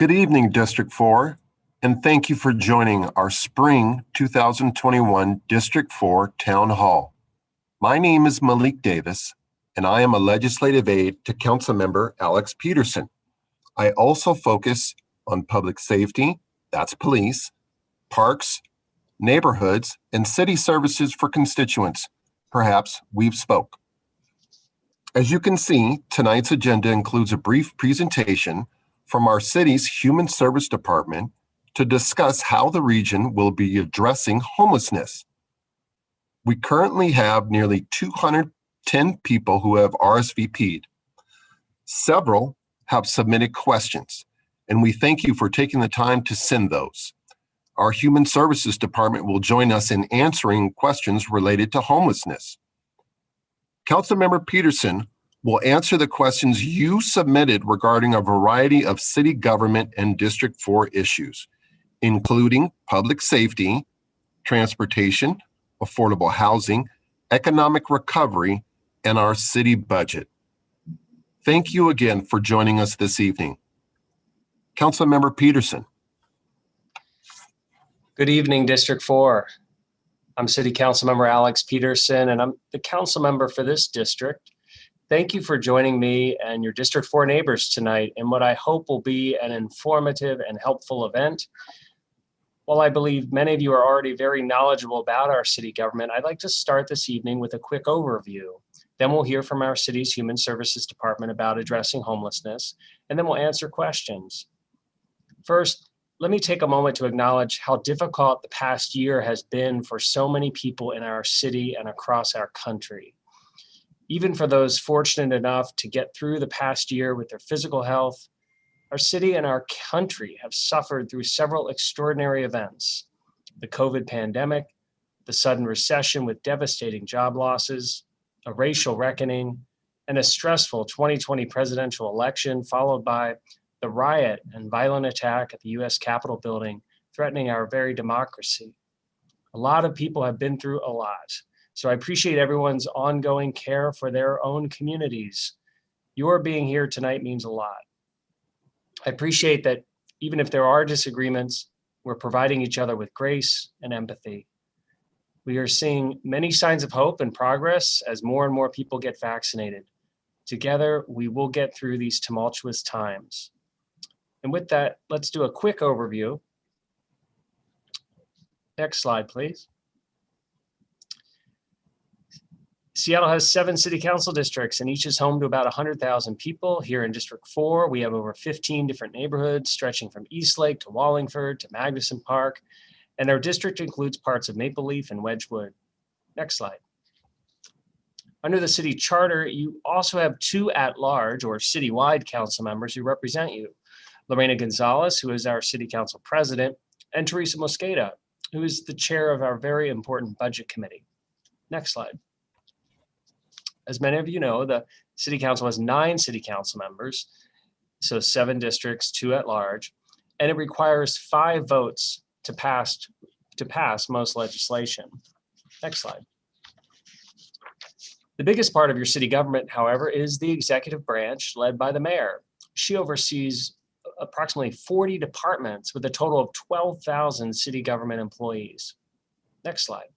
Good evening, District 4, and thank you for joining our Spring 2021 District 4 Town Hall. My name is Malik Davis, and I am a legislative aide to Councilmember Alex Pedersen. I also focus on public safety, that's police, parks, neighborhoods, and city services for constituents. Perhaps we've spoke. As you can see, tonight's agenda includes a brief presentation from our city's Human Service Department to discuss how the region will be addressing homelessness. We currently have nearly 210 people who have RSVP'd. Several have submitted questions, and we thank you for taking the time to send those. Our Human Services Department will join us in answering questions related to homelessness. Councilmember Pedersen will answer the questions you submitted regarding a variety of city government and District 4 issues, including public safety, transportation, affordable housing, economic recovery, and our city budget. Thank you again for joining us this evening. Councilmember Pedersen. Good evening, District 4. I'm City Councilmember Alex Pedersen, and I'm the council member for this district. Thank you for joining me and your District 4 neighbors tonight in what I hope will be an informative and helpful event. While I believe many of you are already very knowledgeable about our city government, I'd like to start this evening with a quick overview. Then we'll hear from our city's Human Services Department about addressing homelessness, and then we'll answer questions. First, let me take a moment to acknowledge how difficult the past year has been for so many people in our city and across our country. Even for those fortunate enough to get through the past year with their physical health, our city and our country have suffered through several extraordinary events: the COVID pandemic, the sudden recession with devastating job losses, a racial reckoning, and a stressful 2020 presidential election, followed by the riot and violent attack at the US Capitol building, threatening our very democracy. A lot of people have been through a lot. So I appreciate everyone's ongoing care for their own communities. Your being here tonight means a lot. I appreciate that even if there are disagreements, we're providing each other with grace and empathy. We are seeing many signs of hope and progress as more and more people get vaccinated. Together, we will get through these tumultuous times. And with that, let's do a quick overview. Next slide, please. Seattle has 7 city council districts, and each is home to about 100,000 people. Here in District 4, we have over 15 different neighborhoods stretching from Eastlake to Wallingford to Magnuson Park, and our district includes parts of Maple Leaf and Wedgwood. Next slide. Under the city charter, you also have 2 at-large or citywide council members who represent you: Lorena Gonzalez, who is our city council president, and Teresa Mosqueda, who is the chair of our very important budget committee. Next slide. As many of you know, the city council has 9 city council members, so 7 districts, 2 at large, and it requires 5 votes to pass most legislation. Next slide. The biggest part of your city government, however, is the executive branch led by the mayor. She oversees approximately 40 departments with a total of 12,000 city government employees. Next slide.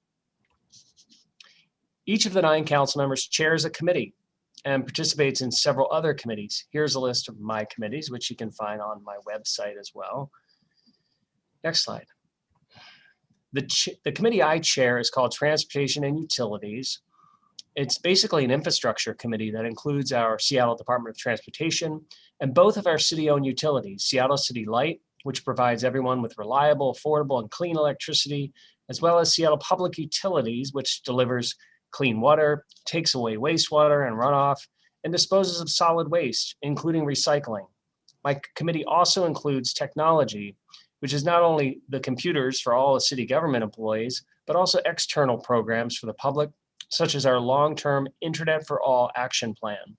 Each of the 9 council members chairs a committee and participates in several other committees. Here's a list of my committees, which you can find on my website as well. Next slide. The committee I chair is called Transportation and Utilities. It's basically an infrastructure committee that includes our Seattle Department of Transportation and both of our city-owned utilities, Seattle City Light, which provides everyone with reliable, affordable, and clean electricity, as well as Seattle Public Utilities, which delivers clean water, takes away wastewater and runoff, and disposes of solid waste, including recycling. My committee also includes technology, which is not only the computers for all the city government employees, but also external programs for the public, such as our long-term Internet for All action plan.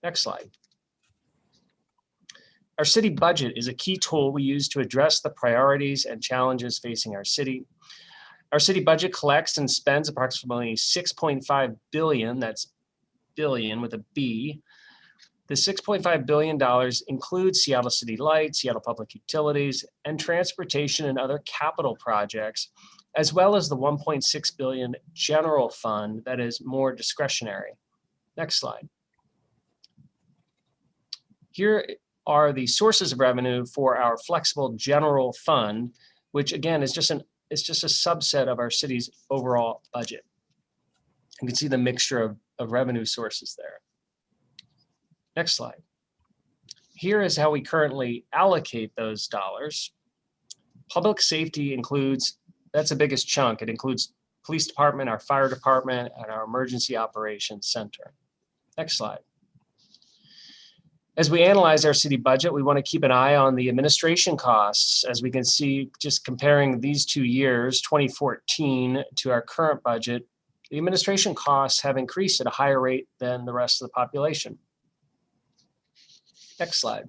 Next slide. Our city budget is a key tool we use to address the priorities and challenges facing our city. Our city budget collects and spends approximately $6.5 billion, that's billion with a B, The $6.5 billion includes Seattle City Lights, Seattle Public Utilities, and transportation and other capital projects, as well as the $1.6 billion general fund that is more discretionary. Next slide. Here are the sources of revenue for our flexible general fund, which again is just a subset of our city's overall budget. You can see the mixture of revenue sources there. Next slide. Here is how we currently allocate those dollars. Public safety includes, that's the biggest chunk. It includes police department, our fire department, and our emergency operations center. Next slide. As we analyze our city budget, we want to keep an eye on the administration costs. As we can see, just comparing these 2 years, 2014 to our current budget, the administration costs have increased at a higher rate than the rest of the population. Next slide.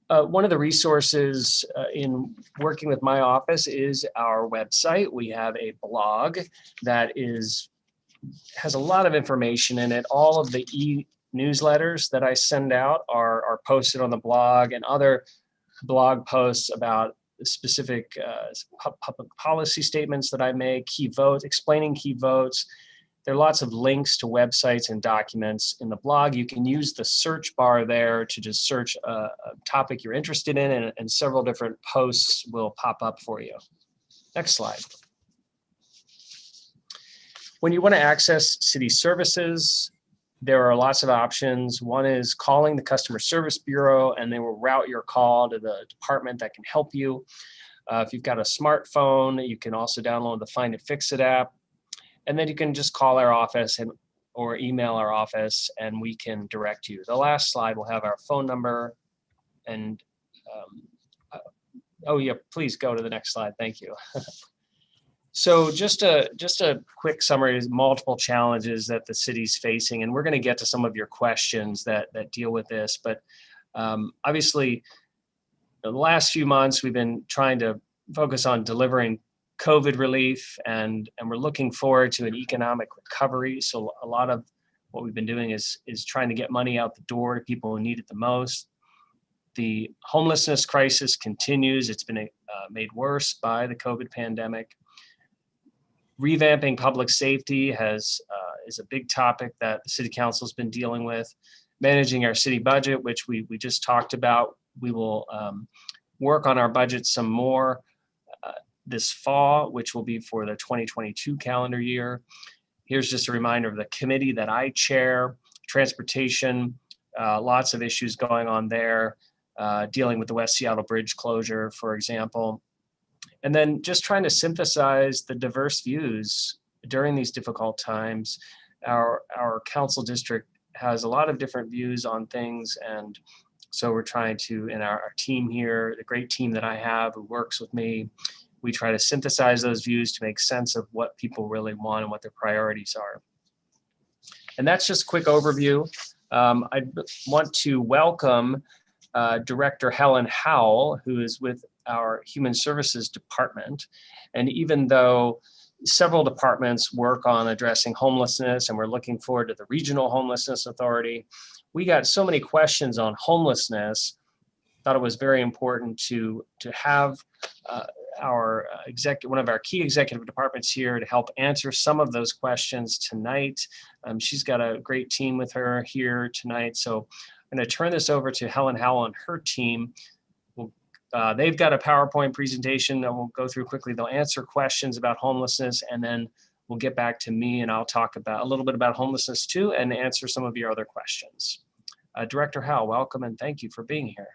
One of the resources in working with my office is our website. We have a blog that has a lot of information in it. All of the e-newsletters that I send out are posted on the blog, and other blog posts about specific public policy statements that I make, key votes, explaining key votes. There are lots of links to websites and documents in the blog. You can use the search bar there to just search a topic you're interested in, and several different posts will pop up for you. Next slide. When you want to access city services, there are lots of options. One is calling the customer service bureau, and they will route your call to the department that can help you. If you've got a smartphone, you can also download the Find It, Fix It app. And then you can just call our office or email our office, and we can direct you. The last slide will have our phone number. And oh yeah, please go to the next slide. Thank you. So just a quick summary is multiple challenges that the city's facing, and we're going to get to some of your questions that deal with this. But obviously, the last few months we've been trying to focus on delivering COVID relief, and we're looking forward to an economic recovery. So a lot of what we've been doing is trying to get money out the door to people who need it the most. The homelessness crisis continues. It's been made worse by the COVID pandemic. Revamping public safety is a big topic that the City Council has been dealing with. Managing our city budget, which we just talked about. We will work on our budget some more this fall, which will be for the 2022 calendar year. Here's just a reminder of the committee that I chair, transportation, lots of issues going on there, dealing with the West Seattle Bridge closure, for example. And then just trying to synthesize the diverse views during these difficult times. Our council district has a lot of different views on things, and so we're trying to, in our team here, the great team that I have who works with me, we try to synthesize those views to make sense of what people really want and what their priorities are. And that's just a quick overview. I want to welcome Director Helen Howell, who is with our Human Services Department. And even though several departments work on addressing homelessness, and we're looking forward to the Regional Homelessness Authority, we got so many questions on homelessness. Thought it was very important to have one of our key executive departments here to help answer some of those questions tonight. She's got a great team with her here tonight. So I'm going to turn this over to Helen Howell and her team. They've got a PowerPoint presentation that we'll go through quickly. They'll answer questions about homelessness, and then we'll get back to me, and I'll talk about a little bit about homelessness too, and answer some of your other questions. Director Howell, welcome, and thank you for being here.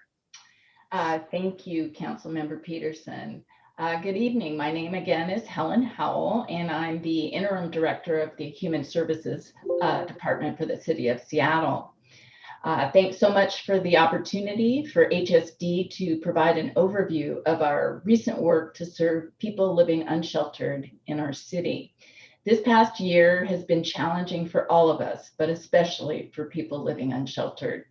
Thank you, Councilmember Pedersen. Good evening. My name again is Helen Howell, and I'm the Interim Director of the Human Services Department for the City of Seattle. Thanks so much for the opportunity for HSD to provide an overview of our recent work to serve people living unsheltered in our city. This past year has been challenging for all of us, but especially for people living unsheltered.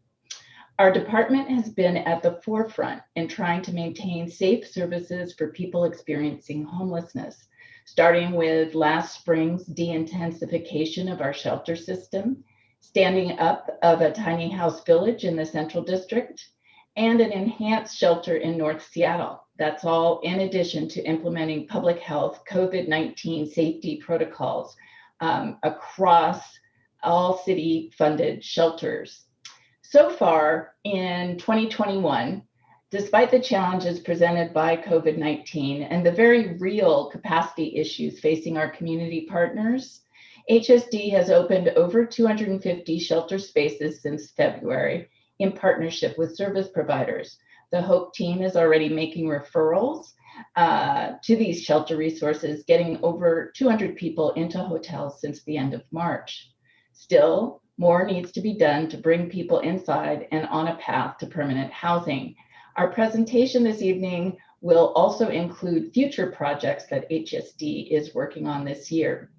Our department has been at the forefront in trying to maintain safe services for people experiencing homelessness, starting with last spring's de-intensification of our shelter system, standing up of a tiny house village in the Central District, and an enhanced shelter in North Seattle. That's all in addition to implementing public health COVID-19 safety protocols across all city-funded shelters. So far in 2021, despite the challenges presented by COVID-19 and the very real capacity issues facing our community partners, HSD has opened over 250 shelter spaces since February in partnership with service providers. The HOPE team is already making referrals to these shelter resources, getting over 200 people into hotels since the end of March. Still, more needs to be done to bring people inside and on a path to permanent housing. Our presentation this evening will also include future projects that HSD is working on this year.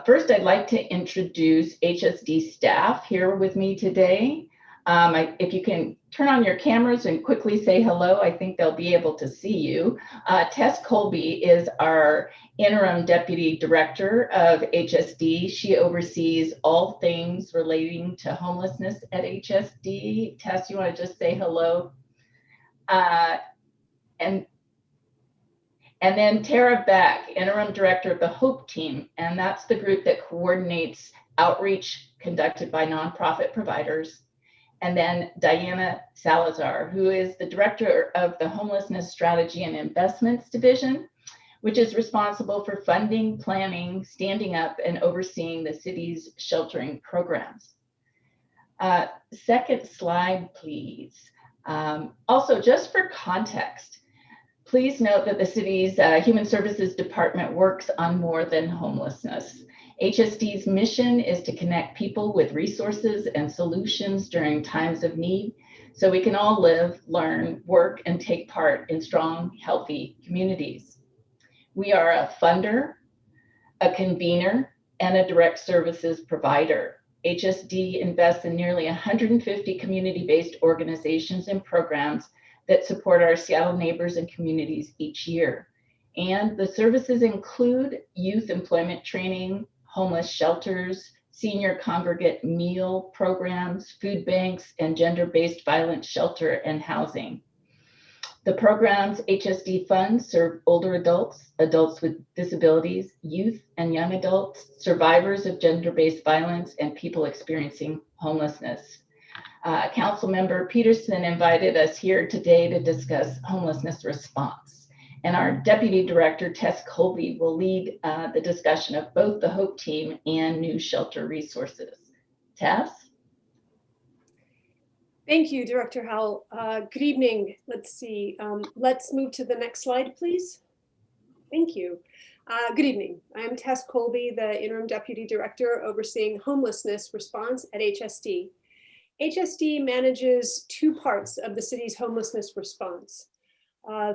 First, I'd like to introduce HSD staff here with me today. If you can turn on your cameras and quickly say hello, I think they'll be able to see you. Tess Colby is our interim deputy director of HSD. She oversees all things relating to homelessness at HSD. Tess, you want to just say hello? And then Tara Beck, interim director of the HOPE team, and that's the group that coordinates outreach conducted by nonprofit providers. And then Diana Salazar, who is the director of the Homelessness Strategy and Investments Division, which is responsible for funding, planning, standing up, and overseeing the city's sheltering programs. Second slide, please. Also, just for context, please note that the city's Human Services Department works on more than homelessness. HSD's mission is to connect people with resources and solutions during times of need so we can all live, learn, work, and take part in strong, healthy communities. We are a funder, a convener, and a direct services provider. HSD invests in nearly 150 community-based organizations and programs that support our Seattle neighbors and communities each year. And the services include youth employment training, homeless shelters, senior congregate meal programs, food banks, and gender-based violence shelter and housing. The programs HSD funds serve older adults, adults with disabilities, youth and young adults, survivors of gender-based violence, and people experiencing homelessness. Councilmember Pedersen invited us here today to discuss homelessness response. And our Deputy Director, Tess Colby, will lead the discussion of both the HOPE team and new shelter resources. Tess? Thank you, Director Howell. Good evening. Let's see. Let's move to the next slide, please. Thank you. Good evening. I'm Tess Colby, the Interim Deputy Director overseeing homelessness response at HSD. HSD manages two parts of the city's homelessness response.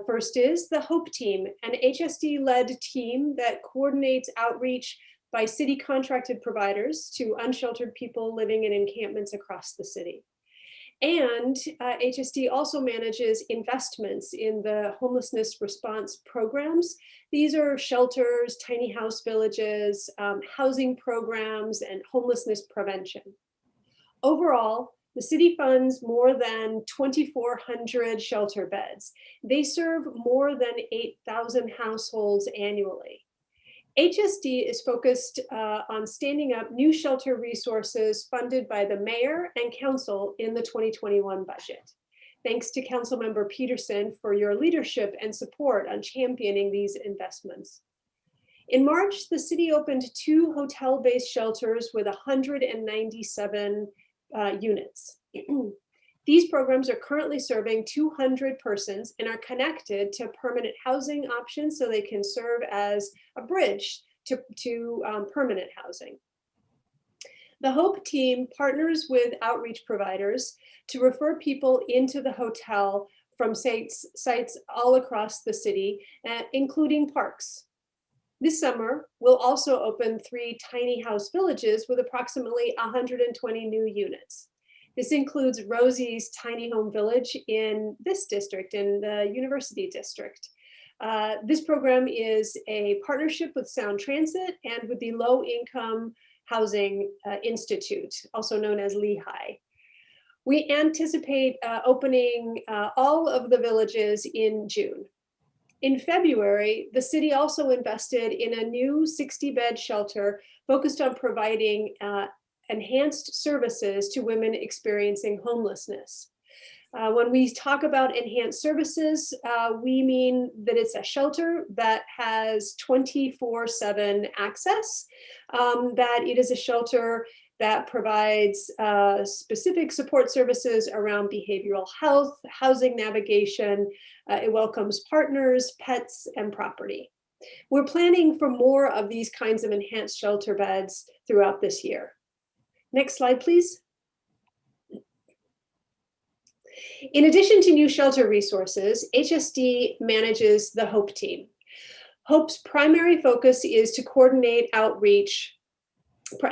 First is the HOPE team, an HSD-led team that coordinates outreach by city contracted providers to unsheltered people living in encampments across the city. And HSD also manages investments in the homelessness response programs. These are shelters, tiny house villages, housing programs, and homelessness prevention. Overall, the city funds more than 2,400 shelter beds. They serve more than 8,000 households annually. HSD is focused on standing up new shelter resources funded by the mayor and council in the 2021 budget. Thanks to Councilmember Pedersen for your leadership and support on championing these investments. In March, the city opened 2 hotel-based shelters with 197 units. These programs are currently serving 200 persons and are connected to permanent housing options so they can serve as a bridge to permanent housing. The HOPE team partners with outreach providers to refer people into the hotel from sites all across the city, including parks. This summer, we'll also open 3 tiny house villages with approximately 120 new units. This includes Rosie's Tiny Home Village in this district, in the University District. This program is a partnership with Sound Transit and with the low income Housing Institute, also known as Lehigh. We anticipate opening all of the villages in June. In February, the city also invested in a new 60-bed shelter focused on providing enhanced services to women experiencing homelessness. When we talk about enhanced services, we mean that it's a shelter that has 24/7 access, that it is a shelter that provides specific support services around behavioral health, housing navigation. It welcomes partners, pets, and property. We're planning for more of these kinds of enhanced shelter beds throughout this year. Next slide, please. In addition to new shelter resources, HSD manages the HOPE team. HOPE's primary focus is to coordinate outreach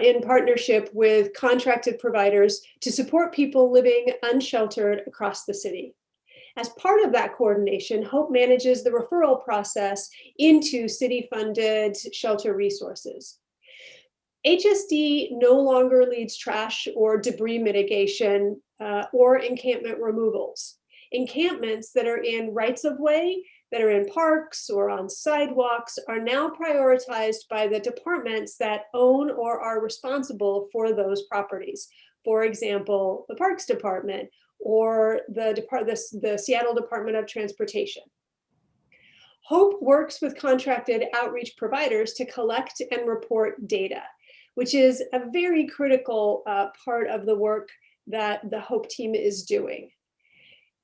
in partnership with contracted providers to support people living unsheltered across the city. As part of that coordination, HOPE manages the referral process into city-funded shelter resources. HSD no longer leads trash or debris mitigation or encampment removals. Encampments that are in rights-of-way, that are in parks or on sidewalks, are now prioritized by the departments that own or are responsible for those properties. For example, the Parks Department or the Seattle Department of Transportation. HOPE works with contracted outreach providers to collect and report data, which is a very critical part of the work that the HOPE team is doing.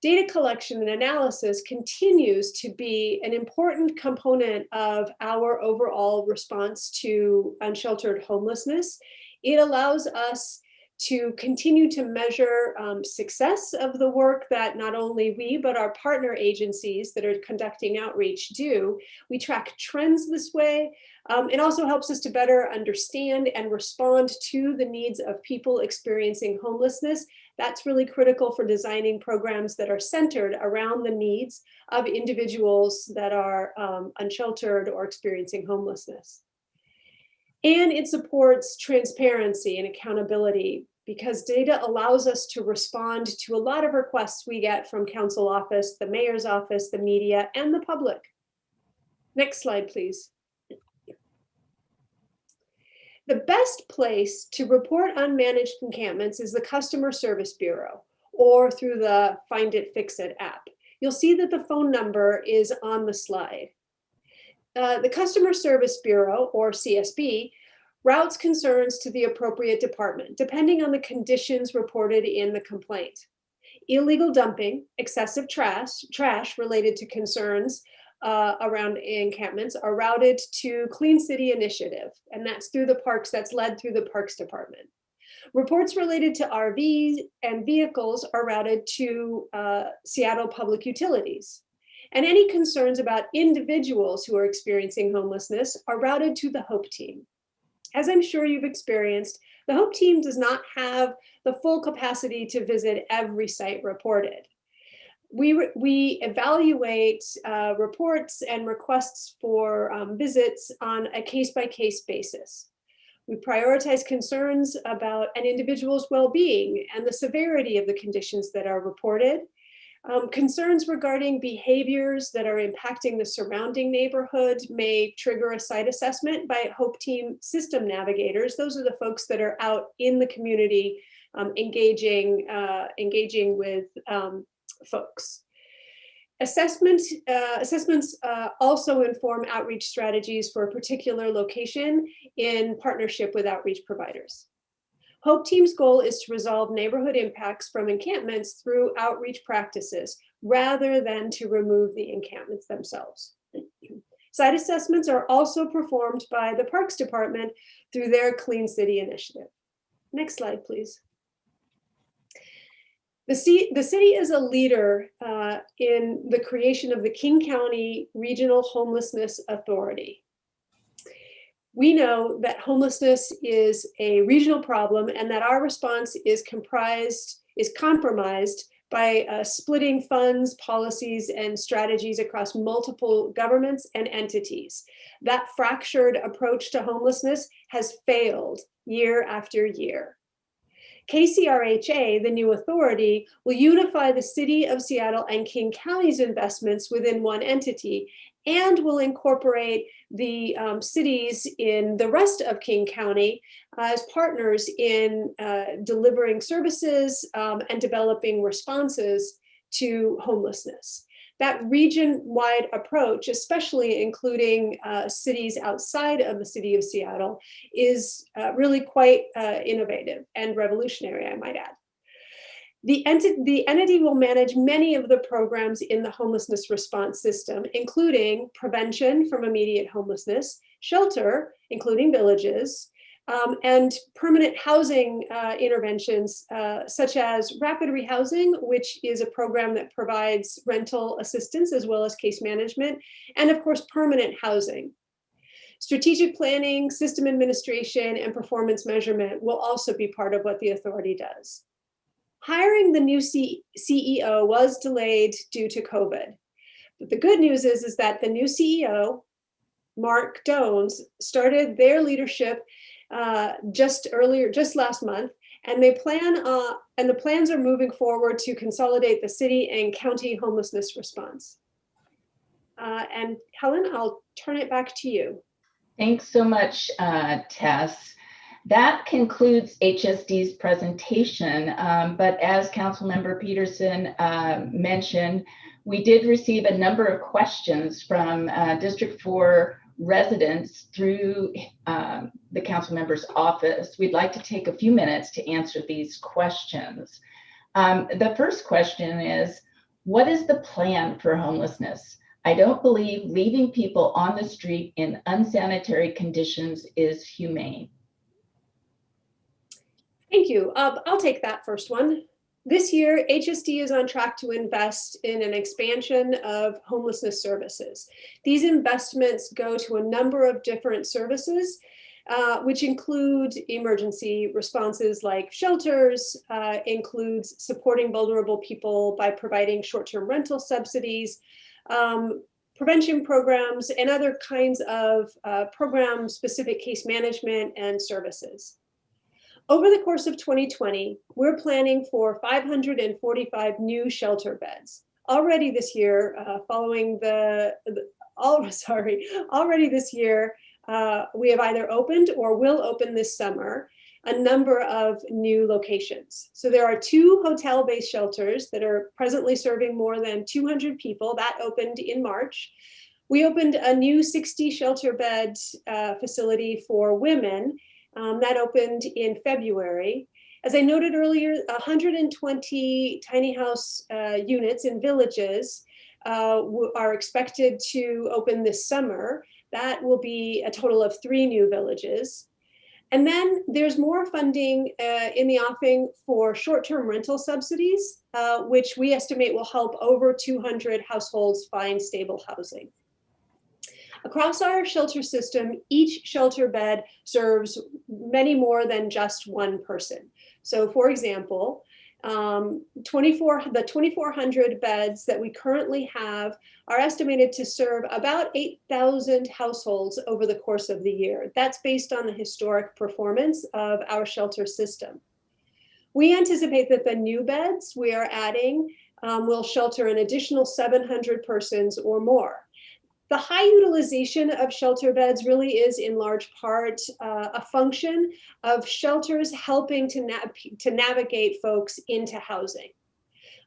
Data collection and analysis continues to be an important component of our overall response to unsheltered homelessness. It allows us to continue to measure success of the work that not only we, but our partner agencies that are conducting outreach do. We track trends this way. It also helps us to better understand and respond to the needs of people experiencing homelessness. That's really critical for designing programs that are centered around the needs of individuals that are unsheltered or experiencing homelessness. And it supports transparency and accountability because data allows us to respond to a lot of requests we get from council office, the mayor's office, the media, and the public. Next slide, please. The best place to report unmanaged encampments is the Customer Service Bureau or through the Find It, Fix It app. You'll see that the phone number is on the slide. The Customer Service Bureau, or CSB, routes concerns to the appropriate department, depending on the conditions reported in the complaint. Illegal dumping, excessive trash related to concerns around encampments are routed to Clean City Initiative, and that's through the parks, that's led through the Parks Department. Reports related to RVs and vehicles are routed to Seattle Public Utilities. And any concerns about individuals who are experiencing homelessness are routed to the HOPE team. As I'm sure you've experienced, the HOPE team does not have the full capacity to visit every site reported. We evaluate reports and requests for visits on a case-by-case basis. We prioritize concerns about an individual's well-being and the severity of the conditions that are reported. Concerns regarding behaviors that are impacting the surrounding neighborhood may trigger a site assessment by HOPE team system navigators. Those are the folks that are out in the community engaging with folks. Assessments also inform outreach strategies for a particular location in partnership with outreach providers. HOPE team's goal is to resolve neighborhood impacts from encampments through outreach practices rather than to remove the encampments themselves. Site assessments are also performed by the Parks Department through their Clean City Initiative. Next slide, please. The city is a leader in the creation of the King County Regional Homelessness Authority. We know that homelessness is a regional problem and that our response is compromised by splitting funds, policies, and strategies across multiple governments and entities. That fractured approach to homelessness has failed year after year. KCRHA, the new authority, will unify the City of Seattle and King County's investments within one entity, and will incorporate the cities in the rest of King County as partners in delivering services and developing responses to homelessness. That region-wide approach, especially including cities outside of the City of Seattle, is really quite innovative and revolutionary, I might add. The entity will manage many of the programs in the homelessness response system, including prevention from immediate homelessness, shelter, including villages, and permanent housing interventions, such as rapid rehousing, which is a program that provides rental assistance as well as case management, and of course, permanent housing. Strategic planning, system administration, and performance measurement will also be part of what the authority does. Hiring the new CEO was delayed due to COVID. But the good news is that the new CEO, Mark Dones, started their leadership just last month, and the plans are moving forward to consolidate the city and county homelessness response. And Helen, I'll turn it back to you. Thanks so much, Tess. That concludes HSD's presentation, but as Councilmember Pedersen mentioned, we did receive a number of questions from District 4 residents through the council member's office. We'd like to take a few minutes to answer these questions. The first question is, what is the plan for homelessness? I don't believe leaving people on the street in unsanitary conditions is humane. Thank you. I'll take that first one. This year, HSD is on track to invest in an expansion of homelessness services. These investments go to a number of different services, which include emergency responses like shelters, includes supporting vulnerable people by providing short-term rental subsidies, prevention programs, and other kinds of program-specific case management and services. Over the course of 2020, we're planning for 545 new shelter beds. Already this year, already this year, we have either opened or will open this summer a number of new locations. So there are 2 hotel-based shelters that are presently serving more than 200 people. That opened in March. We opened a new 60 shelter bed facility for women. That opened in February. As I noted earlier, 120 tiny house units in villages are expected to open this summer. That will be a total of 3 new villages. And then there's more funding in the offing for short-term rental subsidies, which we estimate will help over 200 households find stable housing. Across our shelter system, each shelter bed serves many more than just one person. So for example, the 2,400 beds that we currently have are estimated to serve about 8,000 households over the course of the year. That's based on the historic performance of our shelter system. We anticipate that the new beds we are adding will shelter an additional 700 persons or more. The high utilization of shelter beds really is in large part a function of shelters helping to navigate folks into housing.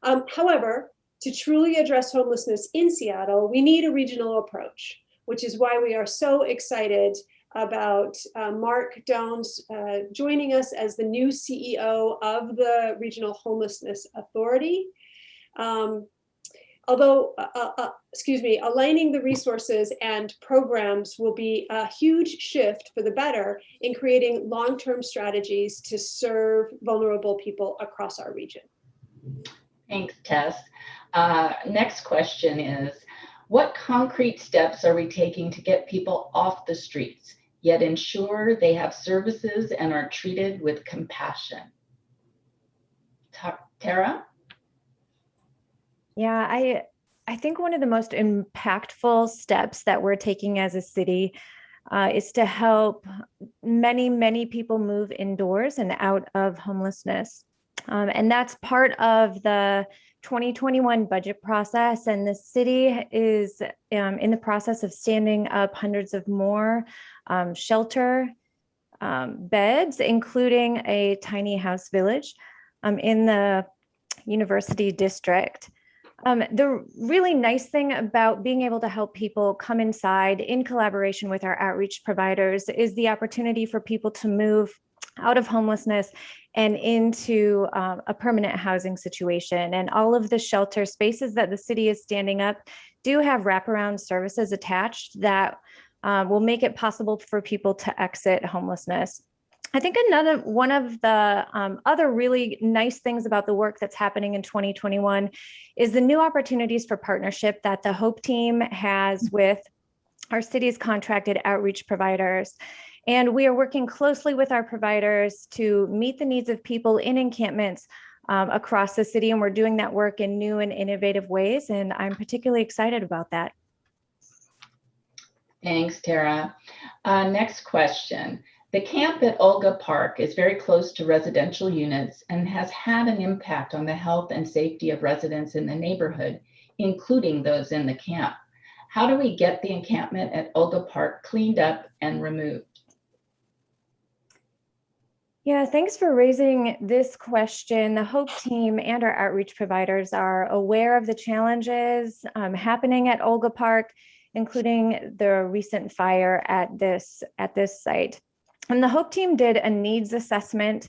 However, to truly address homelessness in Seattle, we need a regional approach, which is why we are so excited about Mark Dones joining us as the new CEO of the Regional Homelessness Authority. Although, aligning the resources and programs will be a huge shift for the better in creating long-term strategies to serve vulnerable people across our region. Thanks, Tess. Next question is, what concrete steps are we taking to get people off the streets, yet ensure they have services and are treated with compassion? Tara? Yeah, I think one of the most impactful steps that we're taking as a city is to help many people move indoors and out of homelessness. And that's part of the 2021 budget process. And the city is in the process of standing up hundreds of more shelter beds, including a tiny house village in the University District. The really nice thing about being able to help people come inside in collaboration with our outreach providers is the opportunity for people to move out of homelessness and into a permanent housing situation. And all of the shelter spaces that the city is standing up do have wraparound services attached that will make it possible for people to exit homelessness. I think one of the other really nice things about the work that's happening in 2021 is the new opportunities for partnership that the HOPE team has with our city's contracted outreach providers. And we are working closely with our providers to meet the needs of people in encampments across the city. And we're doing that work in new and innovative ways. And I'm particularly excited about that. Thanks, Tara. Next question. The camp at Olga Park is very close to residential units and has had an impact on the health and safety of residents in the neighborhood, including those in the camp. How do we get the encampment at Olga Park cleaned up and removed? Yeah, thanks for raising this question. The HOPE team and our outreach providers are aware of the challenges happening at Olga Park, including the recent fire at this site. And the HOPE team did a needs assessment,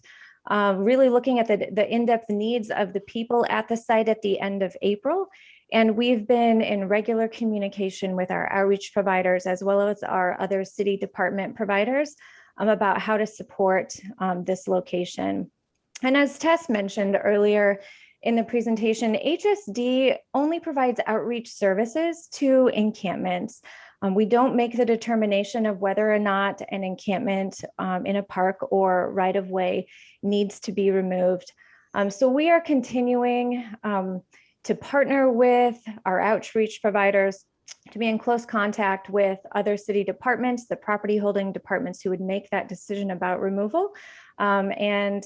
really looking at the in-depth needs of the people at the site at the end of April. And we've been in regular communication with our outreach providers as well as our other city department providers about how to support this location. And as Tess mentioned earlier in the presentation, HSD only provides outreach services to encampments. We don't make the determination of whether or not an encampment in a park or right-of-way needs to be removed. So we are continuing to partner with our outreach providers, to be in close contact with other city departments, the property holding departments who would make that decision about removal, and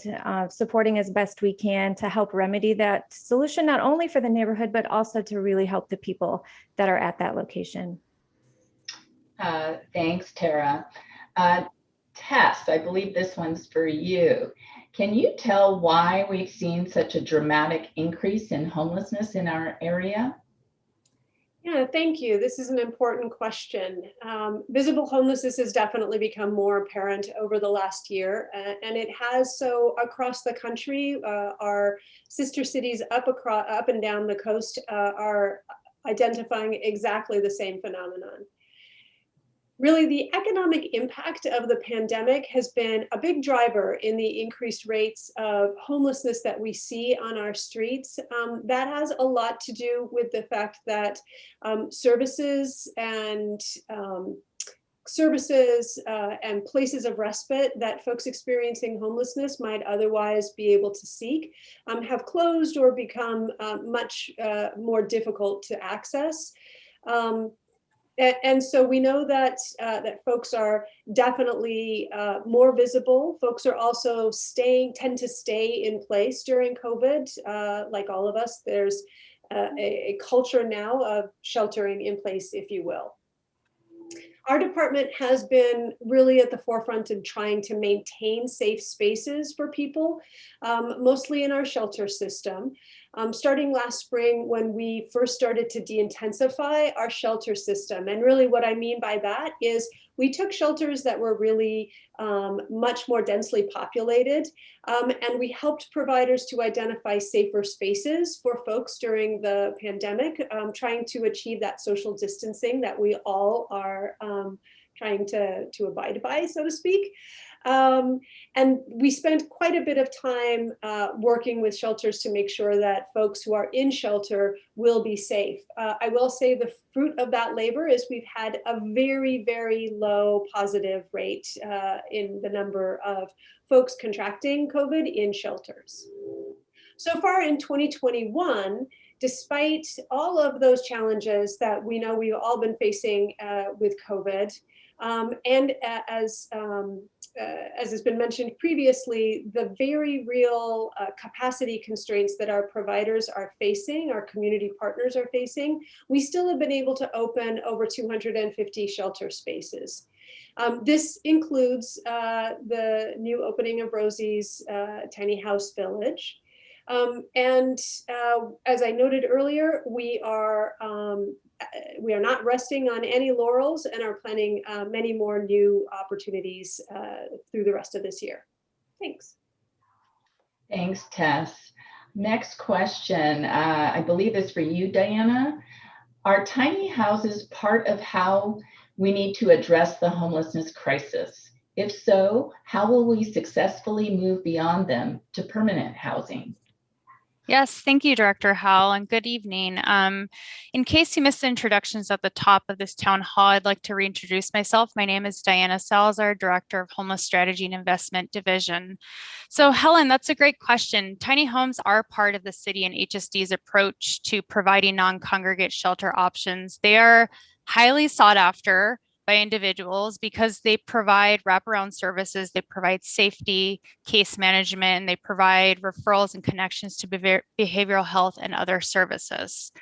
supporting as best we can to help remedy that solution, not only for the neighborhood, but also to really help the people that are at that location. Thanks, Tara. Tess, I believe this one's for you. Can you tell why we've seen such a dramatic increase in homelessness in our area? Yeah, thank you. This is an important question. Visible homelessness has definitely become more apparent over the last year, and it has so across the country. Our sister cities up and down the coast are identifying exactly the same phenomenon. Really, the economic impact of the pandemic has been a big driver in the increased rates of homelessness that we see on our streets. That has a lot to do with the fact that services and places of respite that folks experiencing homelessness might otherwise be able to seek have closed or become much more difficult to access. And so we know that that folks are definitely more visible. Folks are also tend to stay in place during COVID. Like all of us, there's a culture now of sheltering in place, if you will. Our department has been really at the forefront of trying to maintain safe spaces for people, mostly in our shelter system. Starting last spring when we first started to de-intensify our shelter system. And really what I mean by that is we took shelters that were really much more densely populated, and we helped providers to identify safer spaces for folks during the pandemic, trying to achieve that social distancing that we all are trying to abide by, so to speak. And we spent quite a bit of time working with shelters to make sure that folks who are in shelter will be safe. I will say the fruit of that labor is we've had a very, very low positive rate in the number of folks contracting COVID in shelters. So far in 2021, Despite all of those challenges that we know we've all been facing with COVID, and as has been mentioned previously, the very real capacity constraints that our providers are facing, our community partners are facing, we still have been able to open over 250 shelter spaces. This includes the new opening of Rosie's Tiny House Village. As I noted earlier, we are not resting on any laurels and are planning many more new opportunities through the rest of this year. Thanks. Thanks, Tess. Next question, I believe is for you, Diana. Are tiny houses part of how we need to address the homelessness crisis? If so, how will we successfully move beyond them to permanent housing? Yes, thank you, Director Howell, and good evening. In case you missed the introductions at the top of this town hall, I'd like to reintroduce myself. My name is Diana Salazar, Director of Homeless Strategy and Investment Division. So Helen, that's a great question. Tiny homes are part of the city and HSD's approach to providing non-congregate shelter options. They are highly sought after by individuals because they provide wraparound services, they provide safety, case management, and they provide referrals and connections to behavioral health and other services.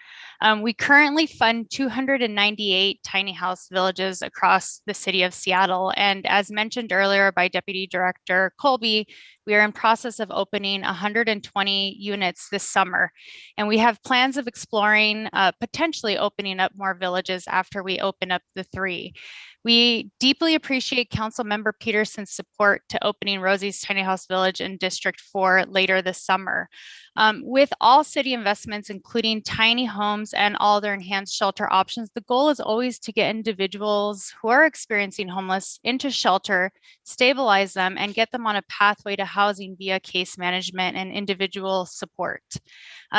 We currently fund 298 tiny house villages across the city of Seattle. And as mentioned earlier by Deputy Director Colby, we are in process of opening 120 units this summer. And we have plans of exploring potentially opening up more villages after we open up the 3. We deeply appreciate Councilmember Pedersen's support to opening Rosie's Tiny House Village in District 4 later this summer. With all city investments, including tiny homes and all their enhanced shelter options, the goal is always to get individuals who are experiencing homeless into shelter, stabilize them, and get them on a pathway to housing via case management and individual support.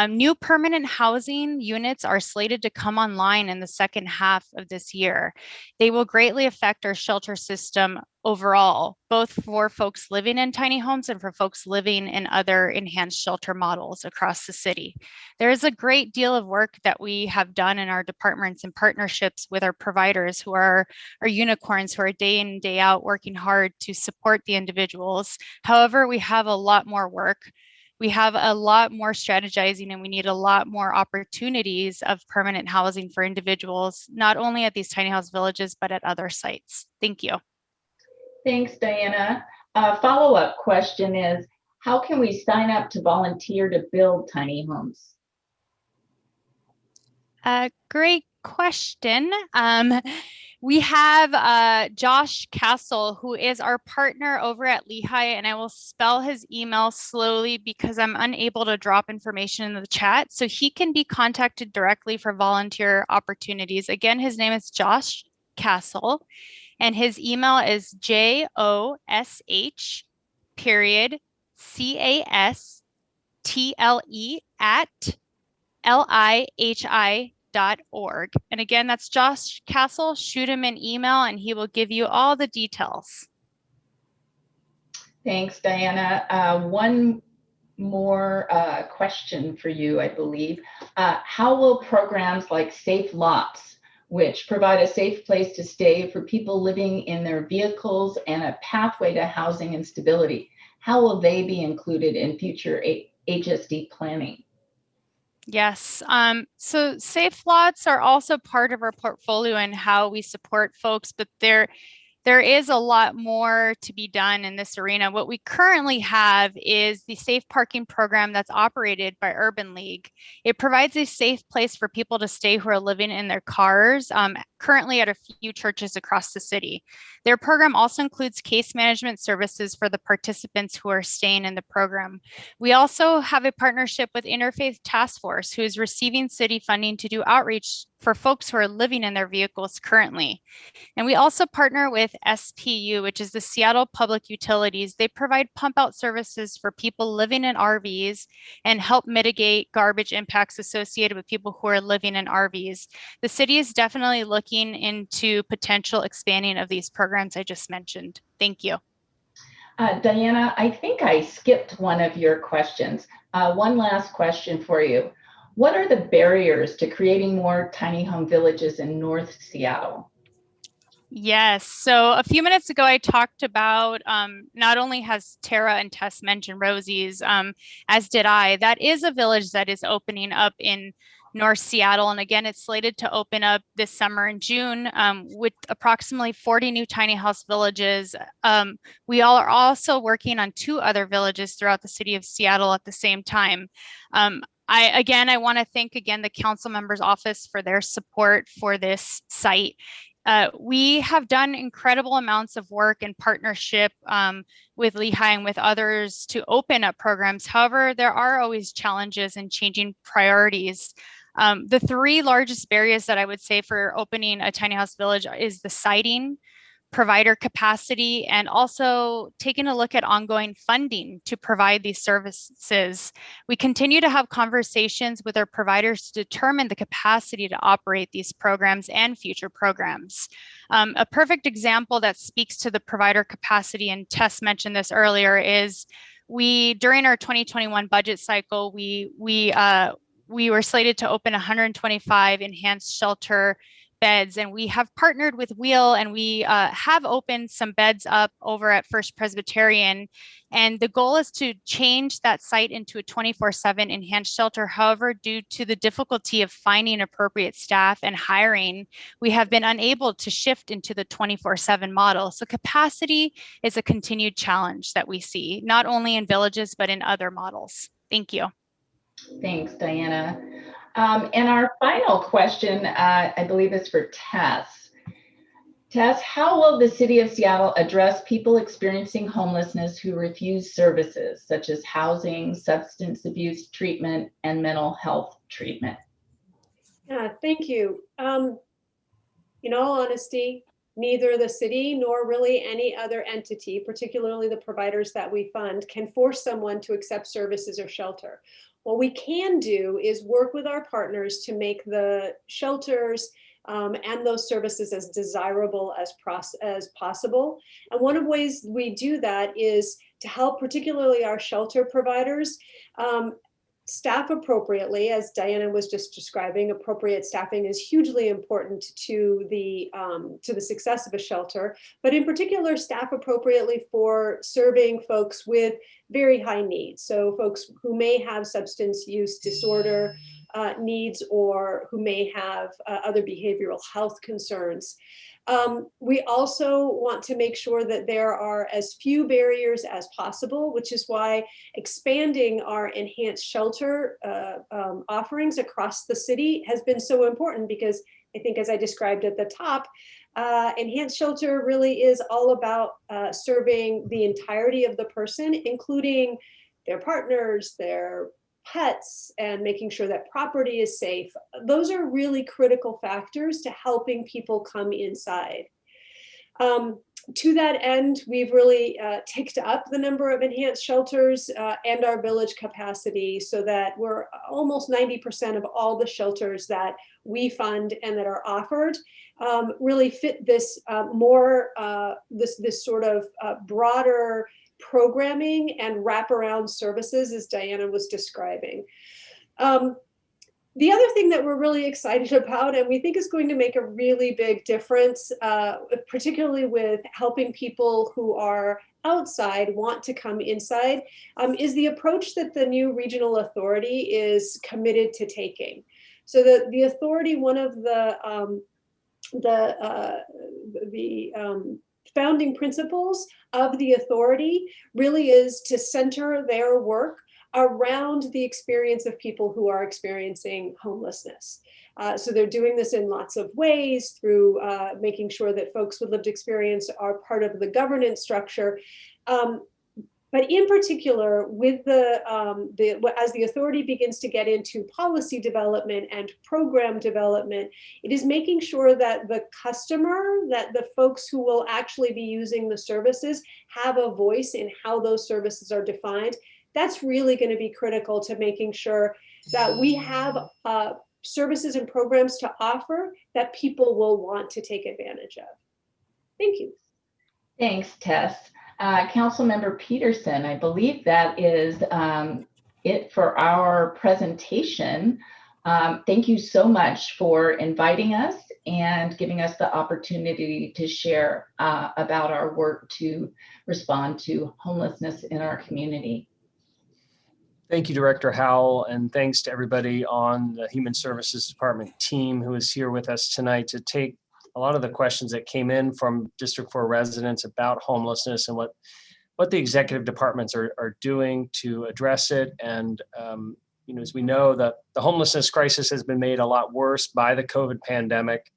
New permanent housing units are slated to come online in the second half of this year. They will greatly affect our shelter system overall, both for folks living in tiny homes and for folks living in other enhanced shelter models across the city. There is a great deal of work that we have done in our departments and partnerships with our providers who are our unicorns who are day in and day out working hard to support the individuals. However, we have a lot more work. We have a lot more strategizing and we need a lot more opportunities of permanent housing for individuals, not only at these tiny house villages, but at other sites. Thank you. Thanks, Diana. Follow-up question is, how can we sign up to volunteer to build tiny homes? Great question. We have Josh Castle, who is our partner over at Lehigh, and I will spell his email slowly because I'm unable to drop information in the chat. So he can be contacted directly for volunteer opportunities. Again, his name is Josh Castle, and his email is josh.castle@lihi.org. And again, that's Josh Castle. Shoot him an email and he will give you all the details. Thanks, Diana. One more question for you, I believe. How will programs like Safe Lots, which provide a safe place to stay for people living in their vehicles and a pathway to housing and stability, how will they be included in future HSD planning? Yes, so Safe Lots are also part of our portfolio and how we support folks, but there is a lot more to be done in this arena. What we currently have is the safe parking program that's operated by Urban League. It provides a safe place for people to stay who are living in their cars, currently at a few churches across the city. Their program also includes case management services for the participants who are staying in the program. We also have a partnership with Interfaith Task Force, who is receiving city funding to do outreach for folks who are living in their vehicles currently. And we also partner with SPU, which is the Seattle Public Utilities. They provide pump out services for people living in RVs and help mitigate garbage impacts associated with people who are living in RVs. The city is definitely looking into potential expanding of these programs I just mentioned. Thank you. Diana, I think I skipped one of your questions. One last question for you. What are the barriers to creating more tiny home villages in North Seattle? Yes. So a few minutes ago, I talked about not only has Tara and Tess mentioned Rosie's, as did I. That is a village that is opening up in North Seattle. And again, it's slated to open up this summer in June with approximately 40 new tiny house villages. We all are also working on 2 other villages throughout the city of Seattle at the same time. I want to thank again the council members office for their support for this site. We have done incredible amounts of work in partnership with Lehigh and with others to open up programs. However, there are always challenges in changing priorities. The 3 largest barriers that I would say for opening a tiny house village is the siting, provider capacity, and also taking a look at ongoing funding to provide these services. We continue to have conversations with our providers to determine the capacity to operate these programs and future programs. A perfect example that speaks to the provider capacity, and Tess mentioned this earlier, is during our 2021 budget cycle, we were slated to open 125 enhanced shelter beds, and we have partnered with Wheel, and we have opened some beds up over at First Presbyterian, and the goal is to change that site into a 24/7 enhanced shelter. However, due to the difficulty of finding appropriate staff and hiring, we have been unable to shift into the 24/7 model. So capacity is a continued challenge that we see, not only in villages, but in other models. Thank you. Thanks, Diana. And our final question, I believe, is for Tess. Tess, how will the City of Seattle address people experiencing homelessness who refuse services such as housing, substance abuse treatment, and mental health treatment? Thank you. In all honesty, neither the city nor really any other entity, particularly the providers that we fund, can force someone to accept services or shelter. What we can do is work with our partners to make the shelters and those services as desirable as possible. And one of the ways we do that is to help particularly our shelter providers staff appropriately. As Diana was just describing, appropriate staffing is hugely important to the success of a shelter, but in particular, staff appropriately for serving folks with very high needs. So folks who may have substance use disorder needs, or who may have other behavioral health concerns. We also want to make sure that there are as few barriers as possible, which is why expanding our enhanced shelter offerings across the city has been so important, because I think, as I described at the top, enhanced shelter really is all about serving the entirety of the person, including their partners, their pets, and making sure that property is safe. Those are really critical factors to helping people come inside. To that end, we've really ticked up the number of enhanced shelters and our village capacity, so that we're almost 90% of all the shelters that we fund and that are offered really fit this this sort of broader programming and wraparound services, as Diana was describing. The other thing that we're really excited about, and we think is going to make a really big difference, particularly with helping people who are outside want to come inside, is the approach that the new regional authority is committed to taking. So the authority, one of the founding principles of the authority really is to center their work around the experience of people who are experiencing homelessness. So they're doing this in lots of ways, through making sure that folks with lived experience are part of the governance structure. But in particular, with as the authority begins to get into policy development and program development, it is making sure that the customer, that the folks who will actually be using the services, have a voice in how those services are defined. That's really going to be critical to making sure that we have services and programs to offer that people will want to take advantage of. Thank you. Thanks, Tess. Councilmember Pedersen, I believe that is it for our presentation. Thank you so much for inviting us and giving us the opportunity to share about our work to respond to homelessness in our community. Thank you, Director Howell, and thanks to everybody on the Human Services Department team who is here with us tonight to take a lot of the questions that came in from District 4 residents about homelessness and what the executive departments are doing to address it. And as we know, the homelessness crisis has been made a lot worse by the COVID pandemic.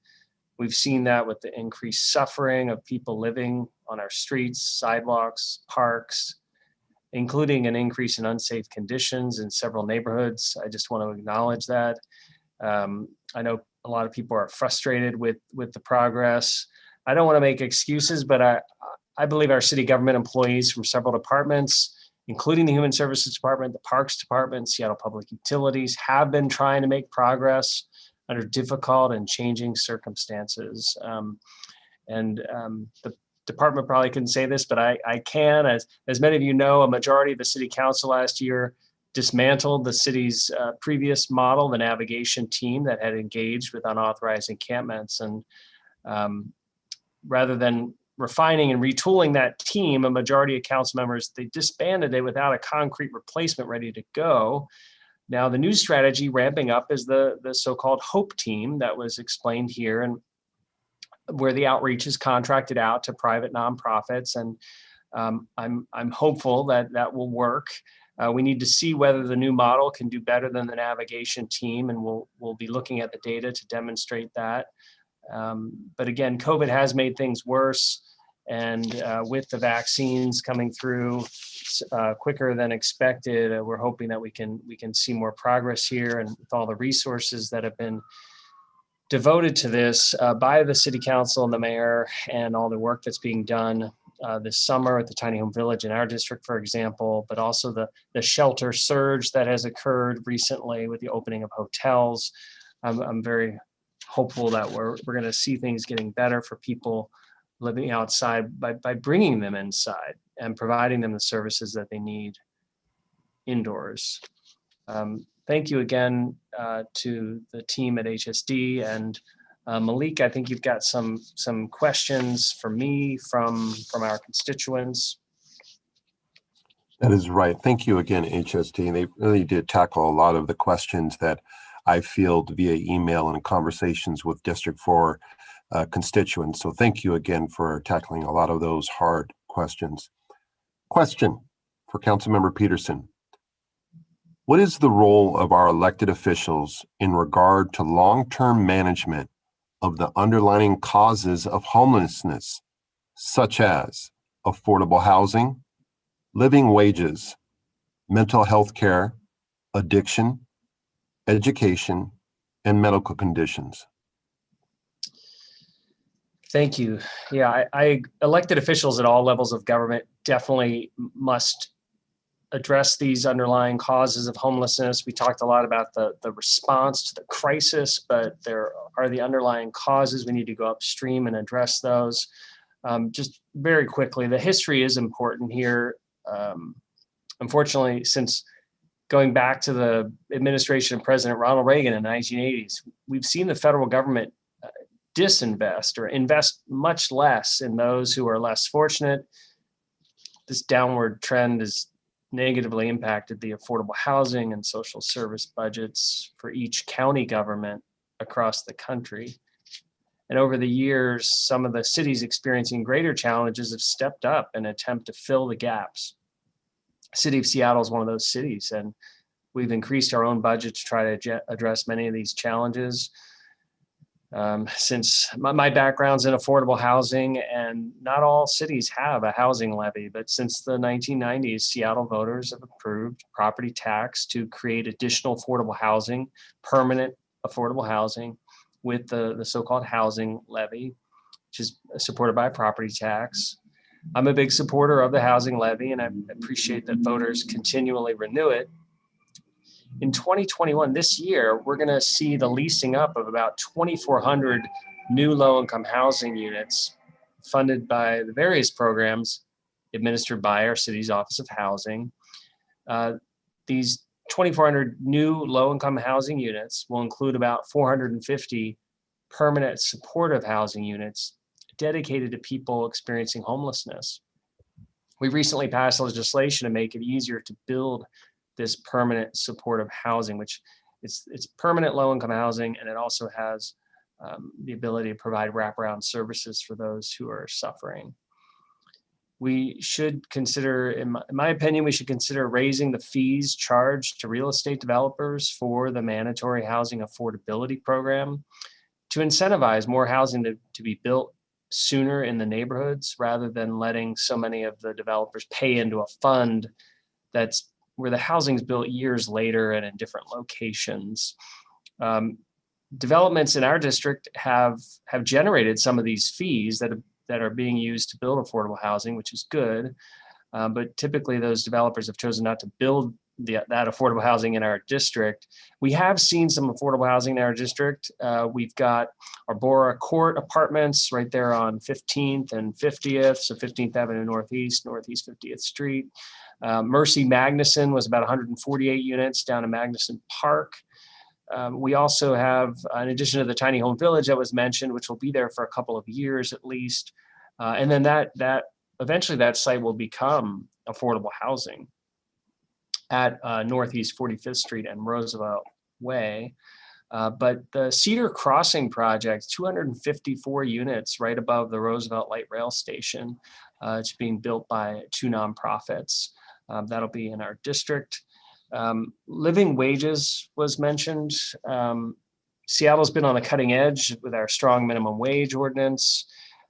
We've seen that with the increased suffering of people living on our streets, sidewalks, parks, including an increase in unsafe conditions in several neighborhoods. I just want to acknowledge that. I know a lot of people are frustrated with the progress. I don't want to make excuses, but I believe our city government employees from several departments, including the Human Services Department, the Parks Department, Seattle Public Utilities, have been trying to make progress under difficult and changing circumstances. The department probably couldn't say this, but I can. As many of you know, a majority of the city council last year dismantled the city's previous model, the navigation team that had engaged with unauthorized encampments. And rather than refining and retooling that team, a majority of council members, they disbanded it without a concrete replacement ready to go. Now the new strategy ramping up is the so-called HOPE team that was explained here, and where the outreach is contracted out to private nonprofits. And I'm hopeful that will work. We need to see whether the new model can do better than the navigation team, and we'll be looking at the data to demonstrate that. But again, COVID has made things worse, and with the vaccines coming through quicker than expected, we're hoping that we can see more progress here. And with all the resources that have been devoted to this by the city council and the mayor, and all the work that's being done this summer at the tiny home village in our district, for example, but also the shelter surge that has occurred recently with the opening of hotels. I'm very hopeful that we're going to see things getting better for people living outside by bringing them inside and providing them the services that they need indoors. Thank you again to the team at HSD, and Malik, I think you've got some questions for me from our constituents. That is right. Thank you again, HSD. They really did tackle a lot of the questions that I field via email and conversations with District 4 constituents. So thank you again for tackling a lot of those hard questions. Question for Councilmember Pedersen. What is the role of our elected officials in regard to long-term management of the underlying causes of homelessness, such as affordable housing, living wages, mental health care, addiction, education, and medical conditions? Thank you. Yeah, I elected officials at all levels of government definitely must address these underlying causes of homelessness. We talked a lot about the response to the crisis, but there are the underlying causes. We need to go upstream and address those. Just very quickly, the history is important here. Unfortunately, since going back to the administration of President Ronald Reagan in the 1980s, we've seen the federal government disinvest or invest much less in those who are less fortunate. This downward trend has negatively impacted the affordable housing and social service budgets for each county government across the country. And over the years, some of the cities experiencing greater challenges have stepped up in an attempt to fill the gaps. City of Seattle is one of those cities, and we've increased our own budget to try to address many of these challenges. Since my background's in affordable housing, and not all cities have a housing levy, but since the 1990s, Seattle voters have approved property tax to create additional affordable housing, permanent affordable housing, with the so-called housing levy, which is supported by a property tax. I'm a big supporter of the housing levy, and I appreciate that voters continually renew it. In 2021, this year, we're going to see the leasing up of about 2,400 new low-income housing units funded by the various programs administered by our city's Office of Housing. These 2,400 new low-income housing units will include about 450 permanent supportive housing units dedicated to people experiencing homelessness. We recently passed legislation to make it easier to build this permanent supportive housing, which it's permanent low-income housing, and it also has the ability to provide wraparound services for those who are suffering. We should consider, in my opinion, we should consider raising the fees charged to real estate developers for the mandatory housing affordability program to incentivize more housing to be built sooner in the neighborhoods, rather than letting so many of the developers pay into a fund that's where the housing's built years later and in different locations. Developments in our district have generated some of these fees that are being used to build affordable housing, which is good. But typically those developers have chosen not to build that affordable housing in our district. We have seen some affordable housing in our district. We've got Arbora Court apartments right there on 15th and 50th, so 15th Avenue Northeast 50th Street. Mercy Magnuson was about 148 units down in Magnuson Park. We also have, in addition to the tiny home village that was mentioned, which will be there for a couple of years at least, and then that eventually that site will become affordable housing at Northeast 45th Street and Roosevelt Way. But the Cedar Crossing project, 254 units right above the Roosevelt Light Rail Station. It's being built by two nonprofits. That'll be in our district. Living wages was mentioned. Seattle's been on the cutting edge with our strong minimum wage ordinance.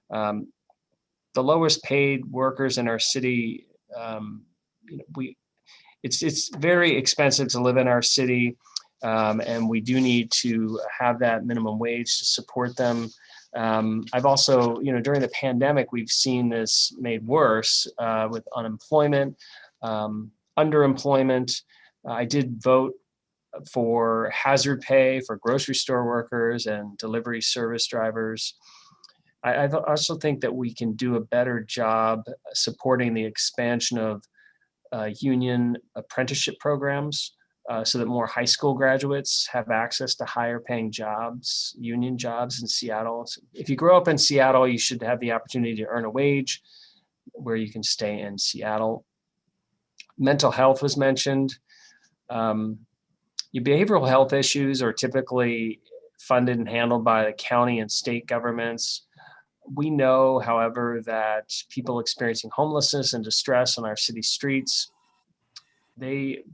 The lowest paid workers in our city, it's very expensive to live in our city, and we do need to have that minimum wage to support them. I've also, during the pandemic, we've seen this made worse with unemployment, underemployment. I did vote for hazard pay for grocery store workers and delivery service drivers. I also think that we can do a better job supporting the expansion of union apprenticeship programs so that more high school graduates have access to higher paying jobs, union jobs in Seattle. So if you grow up in Seattle, you should have the opportunity to earn a wage where you can stay in Seattle. Mental health was mentioned. Your behavioral health issues are typically funded and handled by the county and state governments. We know, however, that people experiencing homelessness and distress on our city streets, they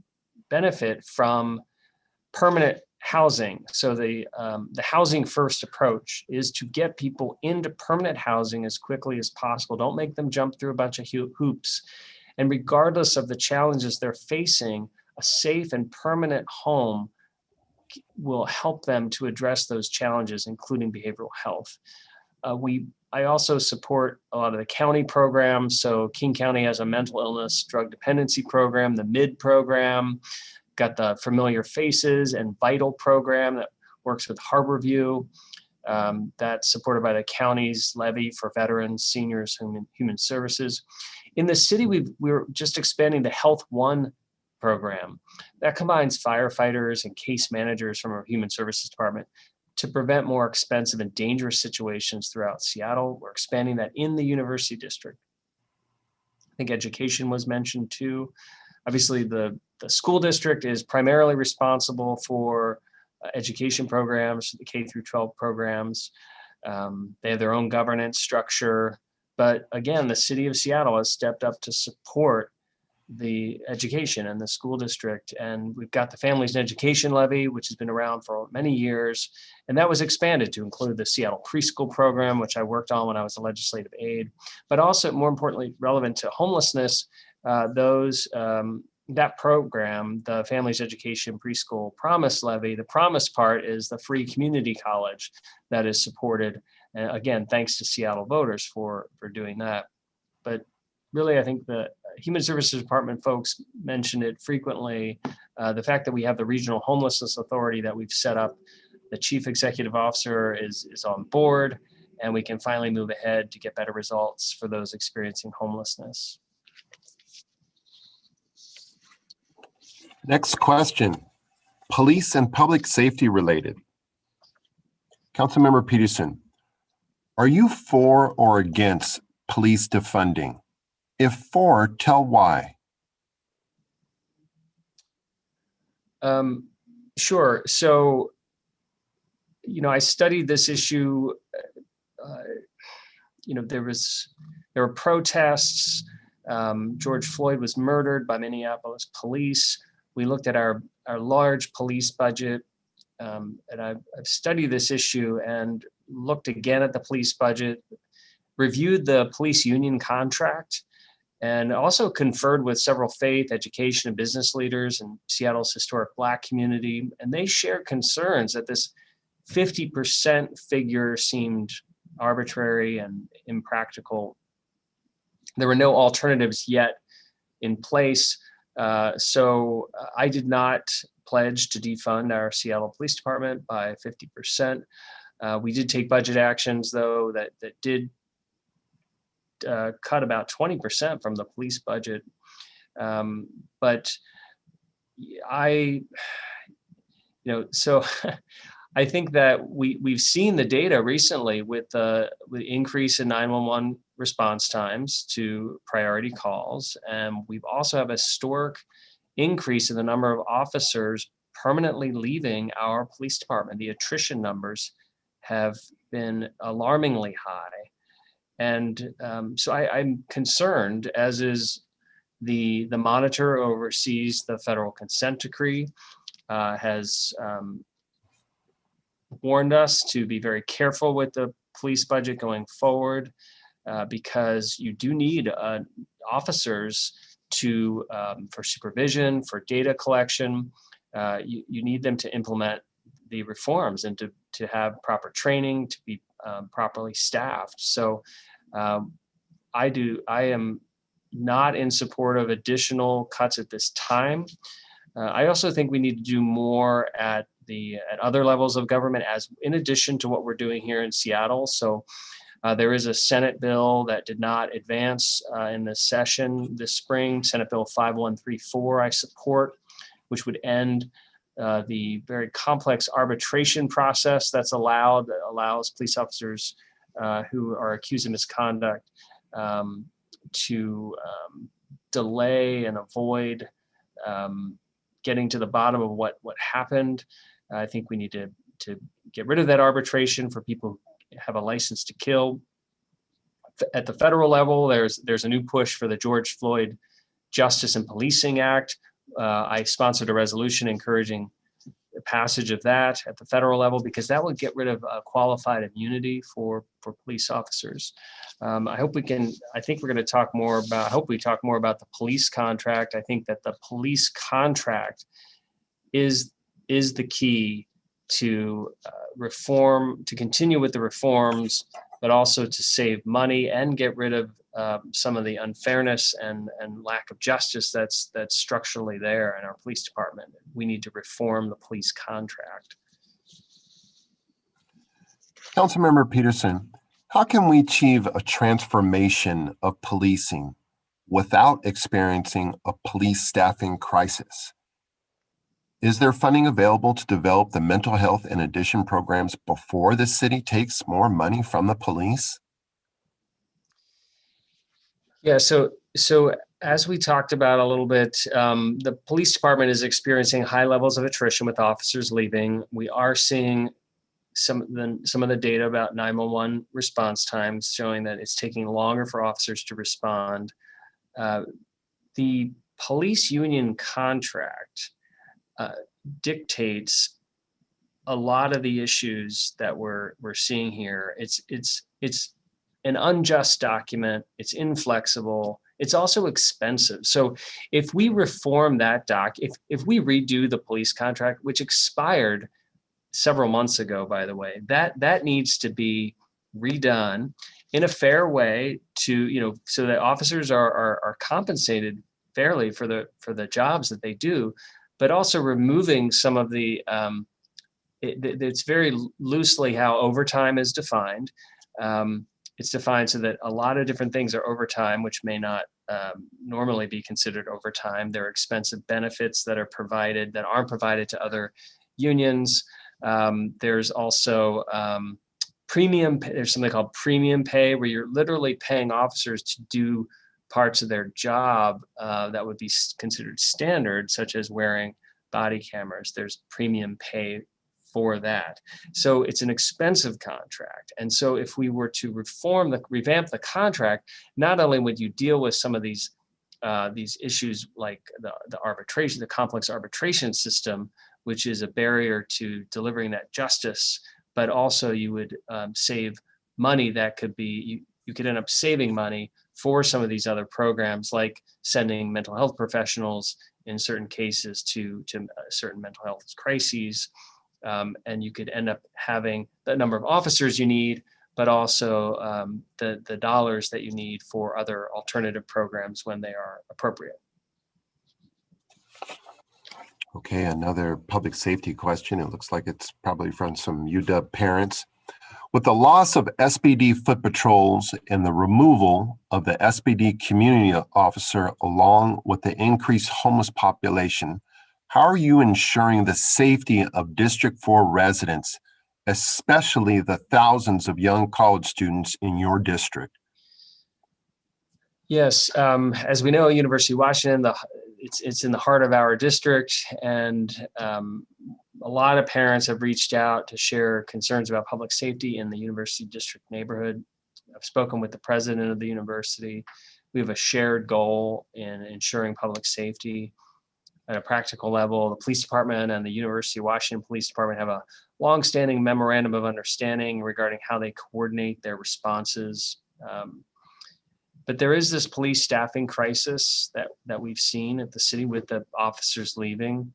benefit from permanent housing. So the housing first approach is to get people into permanent housing as quickly as possible. Don't make them jump through a bunch of hoops. And regardless of the challenges they're facing, a safe and permanent home will help them to address those challenges, including behavioral health. I also support a lot of the county programs. So King County has a mental illness drug dependency program, the MID program, got the Familiar Faces and Vital program that works with Harborview. That's supported by the county's levy for veterans, seniors, and human services. In the city, we're just expanding the Health One program. That combines firefighters and case managers from our human services department to prevent more expensive and dangerous situations throughout Seattle. We're expanding that in the University District. I think education was mentioned too. Obviously, the school district is primarily responsible for education programs, the K through 12 programs. They have their own governance structure. But again, the city of Seattle has stepped up to support the education and the school district. And we've got the Families in Education Levy, which has been around for many years. And that was expanded to include the Seattle preschool program, which I worked on when I was a legislative aide, but also more importantly, relevant to homelessness, that program, the Families Education Preschool Promise Levy, the promise part is the free community college that is supported. And again, thanks to Seattle voters for doing that. But really, I think the Human Services Department folks mention it frequently. The fact that we have the Regional Homelessness Authority that we've set up, the Chief Executive Officer is on board, and we can finally move ahead to get better results for those experiencing homelessness. Next question, police and public safety related. Councilmember Pedersen, are you for or against police defunding? If for, tell why. Sure. So, I studied this issue. There were protests. George Floyd was murdered by Minneapolis police. We looked at our large police budget, and I've studied this issue and looked again at the police budget, reviewed the police union contract, and also conferred with several faith, education, and business leaders in Seattle's historic Black community. And they shared concerns that this 50% figure seemed arbitrary and impractical. There were no alternatives yet in place. So I did not pledge to defund our Seattle Police Department by 50%. We did take budget actions, though, that did cut about 20% from the police budget. But so I think that we've seen the data recently with the increase in 911 response times to priority calls. And we've also have a historic increase in the number of officers permanently leaving our police department. The attrition numbers have been alarmingly high. And so I'm concerned, as is the monitor who oversees the federal consent decree, has warned us to be very careful with the police budget going forward, because you do need officers for supervision, for data collection. You need them to implement the reforms and to have proper training, to be properly staffed. So I am not in support of additional cuts at this time. I also think we need to do more at other levels of government, as in addition to what we're doing here in Seattle. So there is a Senate bill that did not advance in this session this spring, Senate Bill 5134 I support, which would end the very complex arbitration process that allows police officers who are accused of misconduct to delay and avoid getting to the bottom of what happened. I think we need to get rid of that arbitration for people who have a license to kill. At the federal level, there's a new push for the George Floyd Justice and Policing Act. I sponsored a resolution encouraging the passage of that at the federal level, because that would get rid of qualified immunity for police officers. I think we're going to talk more about, I hope we talk more about the police contract. I think that the police contract is the key to reform, to continue with the reforms, but also to save money and get rid of some of the unfairness and lack of justice that's structurally there in our police department. We need to reform the police contract. Councilmember Pedersen, how can we achieve a transformation of policing without experiencing a police staffing crisis? Is there funding available to develop the mental health and addiction programs before the city takes more money from the police? Yeah, so as we talked about a little bit, the police department is experiencing high levels of attrition with officers leaving. We are seeing some of the data about 911 response times showing that it's taking longer for officers to respond. The police union contract dictates a lot of the issues that we're seeing here. It's an unjust document. It's inflexible. It's also expensive. So if we reform that if we redo the police contract, which expired several months ago, by the way, that needs to be redone in a fair way so that officers are compensated fairly for the jobs that they do, but also removing some of the, it's very loosely how overtime is defined. It's defined so that a lot of different things are overtime, which may not normally be considered overtime. There are expensive benefits that are provided that aren't provided to other unions. There's also premium. There's something called premium pay, where you're literally paying officers to do parts of their job that would be considered standard, such as wearing body cameras. There's premium pay for that. So it's an expensive contract. And so if we were to revamp the contract, not only would you deal with some of these issues like the arbitration, the complex arbitration system, which is a barrier to delivering that justice, but also you would save money that could be, you could end up saving money for some of these other programs, like sending mental health professionals in certain cases to certain mental health crises. And you could end up having the number of officers you need, but also the dollars that you need for other alternative programs when they are appropriate. Okay, another public safety question. It looks like it's probably from some UW parents. With the loss of SPD foot patrols and the removal of the SPD community officer, along with the increased homeless population, how are you ensuring the safety of District 4 residents, especially the thousands of young college students in your district? Yes, as we know, University of Washington, it's in the heart of our district, and a lot of parents have reached out to share concerns about public safety in the University District neighborhood. I've spoken with the president of the university. We have a shared goal in ensuring public safety at a practical level. The police department and the University of Washington Police Department have a longstanding memorandum of understanding regarding how they coordinate their responses. But there is this police staffing crisis that we've seen at the city with the officers leaving,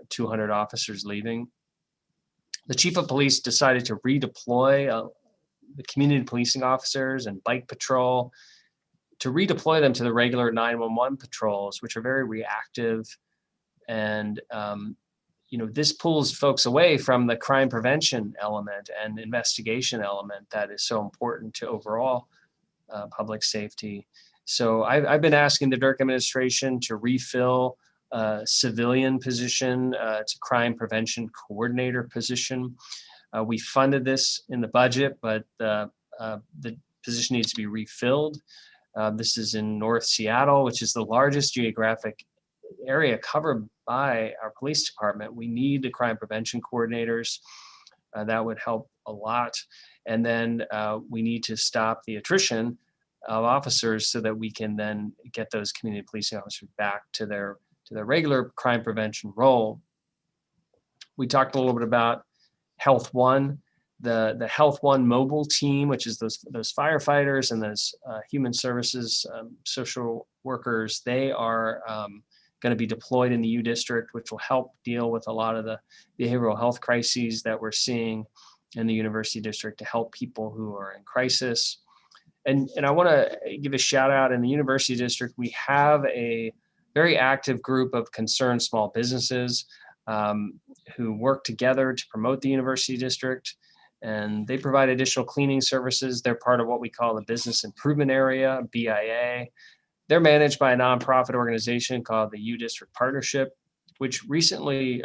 200 officers leaving. The chief of police decided to redeploy the community policing officers and bike patrol, to redeploy them to the regular 911 patrols, which are very reactive. And this pulls folks away from the crime prevention element and investigation element that is so important to overall public safety. So I've been asking the Dirk administration to refill a civilian position. It's a crime prevention coordinator position. We funded this in the budget, but the position needs to be refilled. This is in North Seattle, which is the largest geographic area covered by our police department. We need the crime prevention coordinators. That would help a lot. And then we need to stop the attrition of officers so that we can then get those community policing officers back to their regular crime prevention role. We talked a little bit about Health One, the Health One mobile team, which is those firefighters and those human services social workers. They are going to be deployed in the U District, which will help deal with a lot of the behavioral health crises that we're seeing in the University District to help people who are in crisis. And I want to give a shout out in the University District. We have a very active group of concerned small businesses who work together to promote the University District, and they provide additional cleaning services. They're part of what we call the Business Improvement Area, BIA. They're managed by a nonprofit organization called the U District Partnership, which recently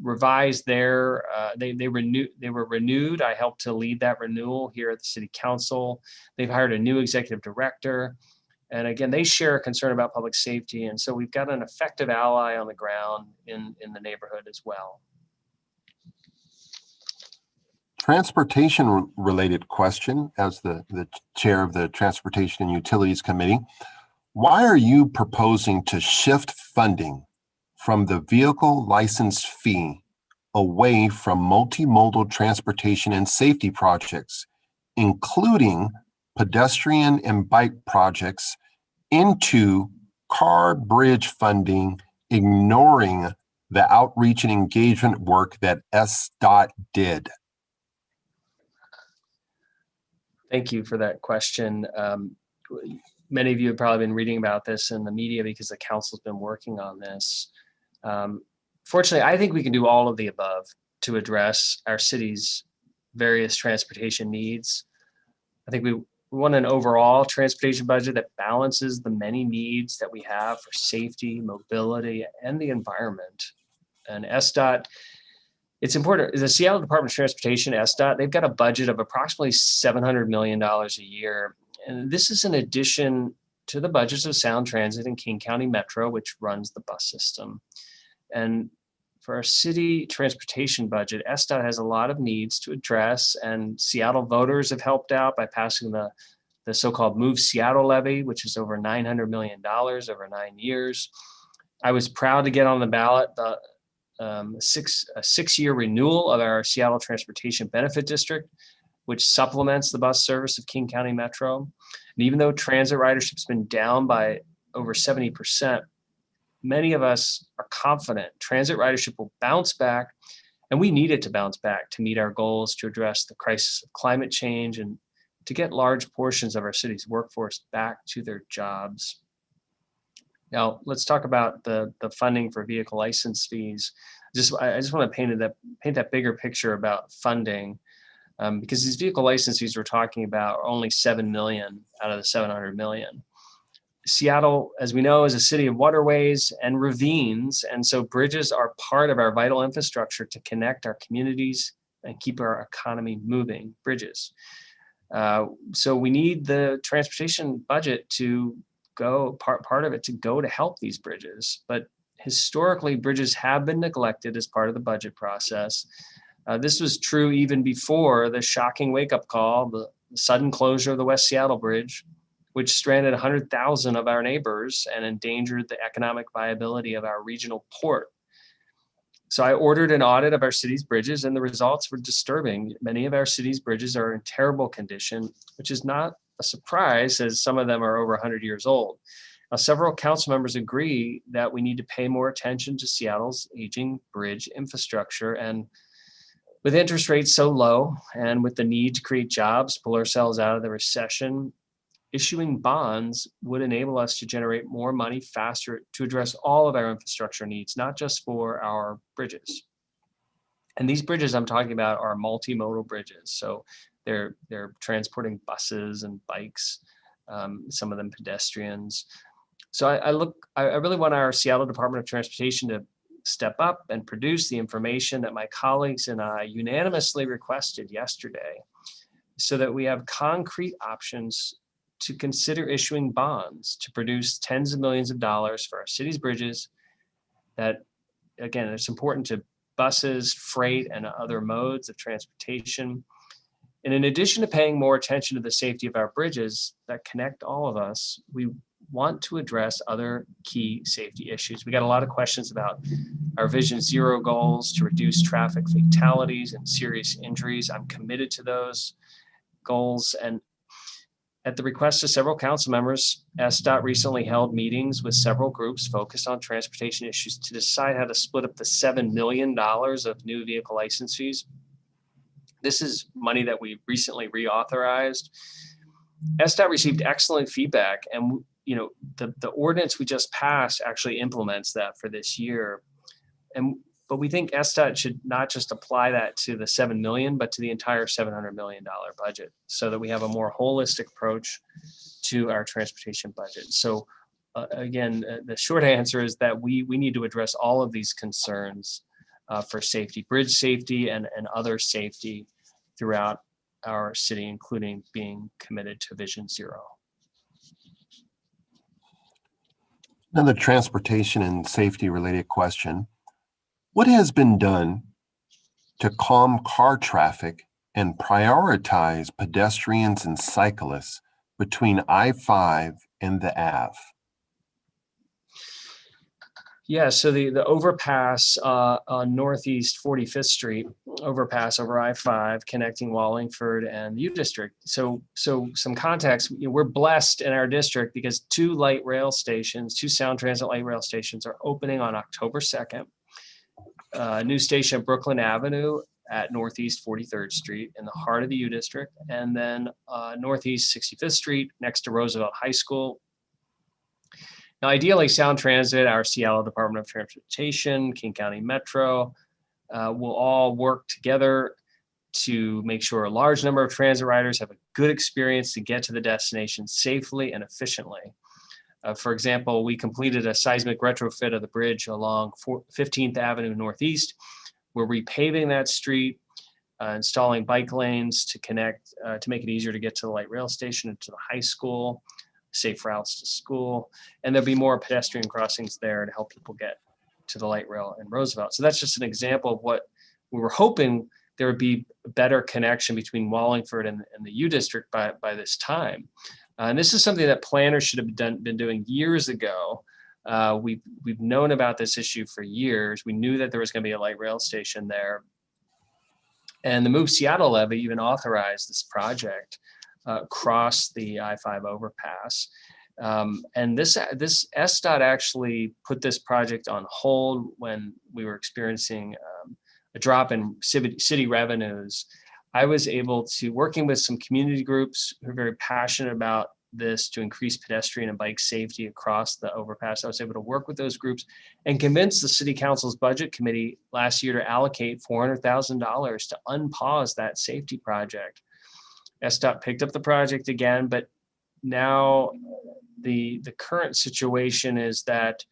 revised their, they were renewed. I helped to lead that renewal here at the City Council. They've hired a new executive director. And again, they share a concern about public safety. And so we've got an effective ally on the ground in the neighborhood as well. Transportation related question, as the chair of the Transportation and Utilities Committee. Why are you proposing to shift funding from the vehicle license fee away from multimodal transportation and safety projects, including pedestrian and bike projects, into car bridge funding, ignoring the outreach and engagement work that SDOT did? Thank you for that question. Many of you have probably been reading about this in the media because the council's been working on this. Fortunately, I think we can do all of the above to address our city's various transportation needs. I think We want an overall transportation budget that balances the many needs that we have for safety, mobility, and the environment. And SDOT, it's important, the Seattle Department of Transportation, SDOT, they've got a budget of approximately $700 million a year. And this is in addition to the budgets of Sound Transit and King County Metro, which runs the bus system. And for our city transportation budget, SDOT has a lot of needs to address, and Seattle voters have helped out by passing the so-called Move Seattle levy, which is over $900 million over 9 years. I was proud to get on the ballot a six-year renewal of our Seattle Transportation Benefit District, which supplements the bus service of King County Metro. And even though transit ridership's been down by over 70%, many of us are confident transit ridership will bounce back, and we need it to bounce back to meet our goals to address the crisis of climate change and to get large portions of our city's workforce back to their jobs. Now, let's talk about the funding for vehicle license fees. I just want to paint that bigger picture about funding, because these vehicle license fees we're talking about are only $7 million out of the $700 million. Seattle, as we know, is a city of waterways and ravines, and so bridges are part of our vital infrastructure to connect our communities and keep our economy moving. Bridges. So we need the transportation budget to go, part of it to go to help these bridges. But historically, bridges have been neglected as part of the budget process. This was true even before the shocking wake-up call, the sudden closure of the West Seattle Bridge, which stranded 100,000 of our neighbors and endangered the economic viability of our regional port. So I ordered an audit of our city's bridges, and the results were disturbing. Many of our city's bridges are in terrible condition, which is not a surprise, as some of them are over 100 years old. Now, several council members agree that we need to pay more attention to Seattle's aging bridge infrastructure. And with interest rates so low, and with the need to create jobs, pull ourselves out of the recession, issuing bonds would enable us to generate more money faster to address all of our infrastructure needs, not just for our bridges. And these bridges I'm talking about are multimodal bridges. So they're transporting buses and bikes, some of them pedestrians. So I really want our Seattle Department of Transportation to step up and produce the information that my colleagues and I unanimously requested yesterday, so that we have concrete options to consider issuing bonds to produce tens of millions of dollars for our city's bridges. That, again, it's important to buses, freight, and other modes of transportation. And in addition to paying more attention to the safety of our bridges that connect all of us, we want to address other key safety issues. We got a lot of questions about our Vision Zero goals to reduce traffic fatalities and serious injuries. I'm committed to those goals. And at the request of several council members, SDOT recently held meetings with several groups focused on transportation issues to decide how to split up the $7 million of new vehicle license fees. This is money that we recently reauthorized. SDOT received excellent feedback, and the ordinance we just passed actually implements that for this year. But we think SDOT should not just apply that to the $7 million, but to the entire $700 million budget, so that we have a more holistic approach to our transportation budget. So again, the short answer is that we need to address all of these concerns for safety, bridge safety, and other safety throughout our city, including being committed to Vision Zero. Another transportation and safety related question. What has been done to calm car traffic and prioritize pedestrians and cyclists between I-5 and the Ave? Yeah, so the overpass on Northeast 45th Street, overpass over I-5 connecting Wallingford and the U District. So some context, we're blessed in our district because two Sound Transit light rail stations are opening on October 2nd. A new station at Brooklyn Avenue at Northeast 43rd Street in the heart of the U District, and then Northeast 65th Street next to Roosevelt High School. Now, ideally, Sound Transit, our Seattle Department of Transportation, King County Metro will all work together to make sure a large number of transit riders have a good experience to get to the destination safely and efficiently. For example, we completed a seismic retrofit of the bridge along 15th Avenue Northeast. We're repaving that street, installing bike lanes to connect, to make it easier to get to the light rail station and to the high school, safe routes to school. And there'll be more pedestrian crossings there to help people get to the light rail in Roosevelt. So that's just an example of what we were hoping there would be a better connection between Wallingford and the U District by this time. And this is something that planners should have been doing years ago. We've known about this issue for years. We knew that there was going to be a light rail station there. And the Move Seattle levy even authorized this project across the I-5 overpass. And this SDOT actually put this project on hold when we were experiencing a drop in city revenues. I was able to, working with some community groups who are very passionate about this to increase pedestrian and bike safety across the overpass. I was able to work with those groups and convince the City Council's budget committee last year to allocate $400,000 to unpause that safety project. SDOT picked up the project again, but now the current situation is that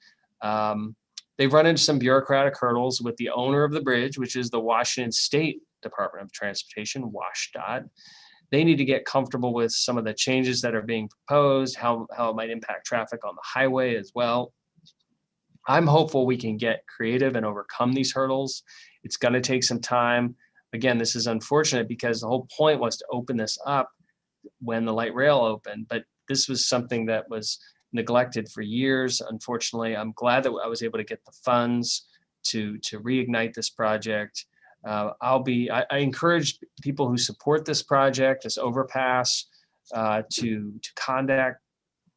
they've run into some bureaucratic hurdles with the owner of the bridge, which is the Washington State Department of Transportation, WashDOT. They need to get comfortable with some of the changes that are being proposed, how it might impact traffic on the highway as well. I'm hopeful we can get creative and overcome these hurdles. It's going to take some time. Again, this is unfortunate because the whole point was to open this up when the light rail opened, but this was something that was neglected for years. Unfortunately, I'm glad that I was able to get the funds to reignite this project. I encourage people who support this project, this overpass, to contact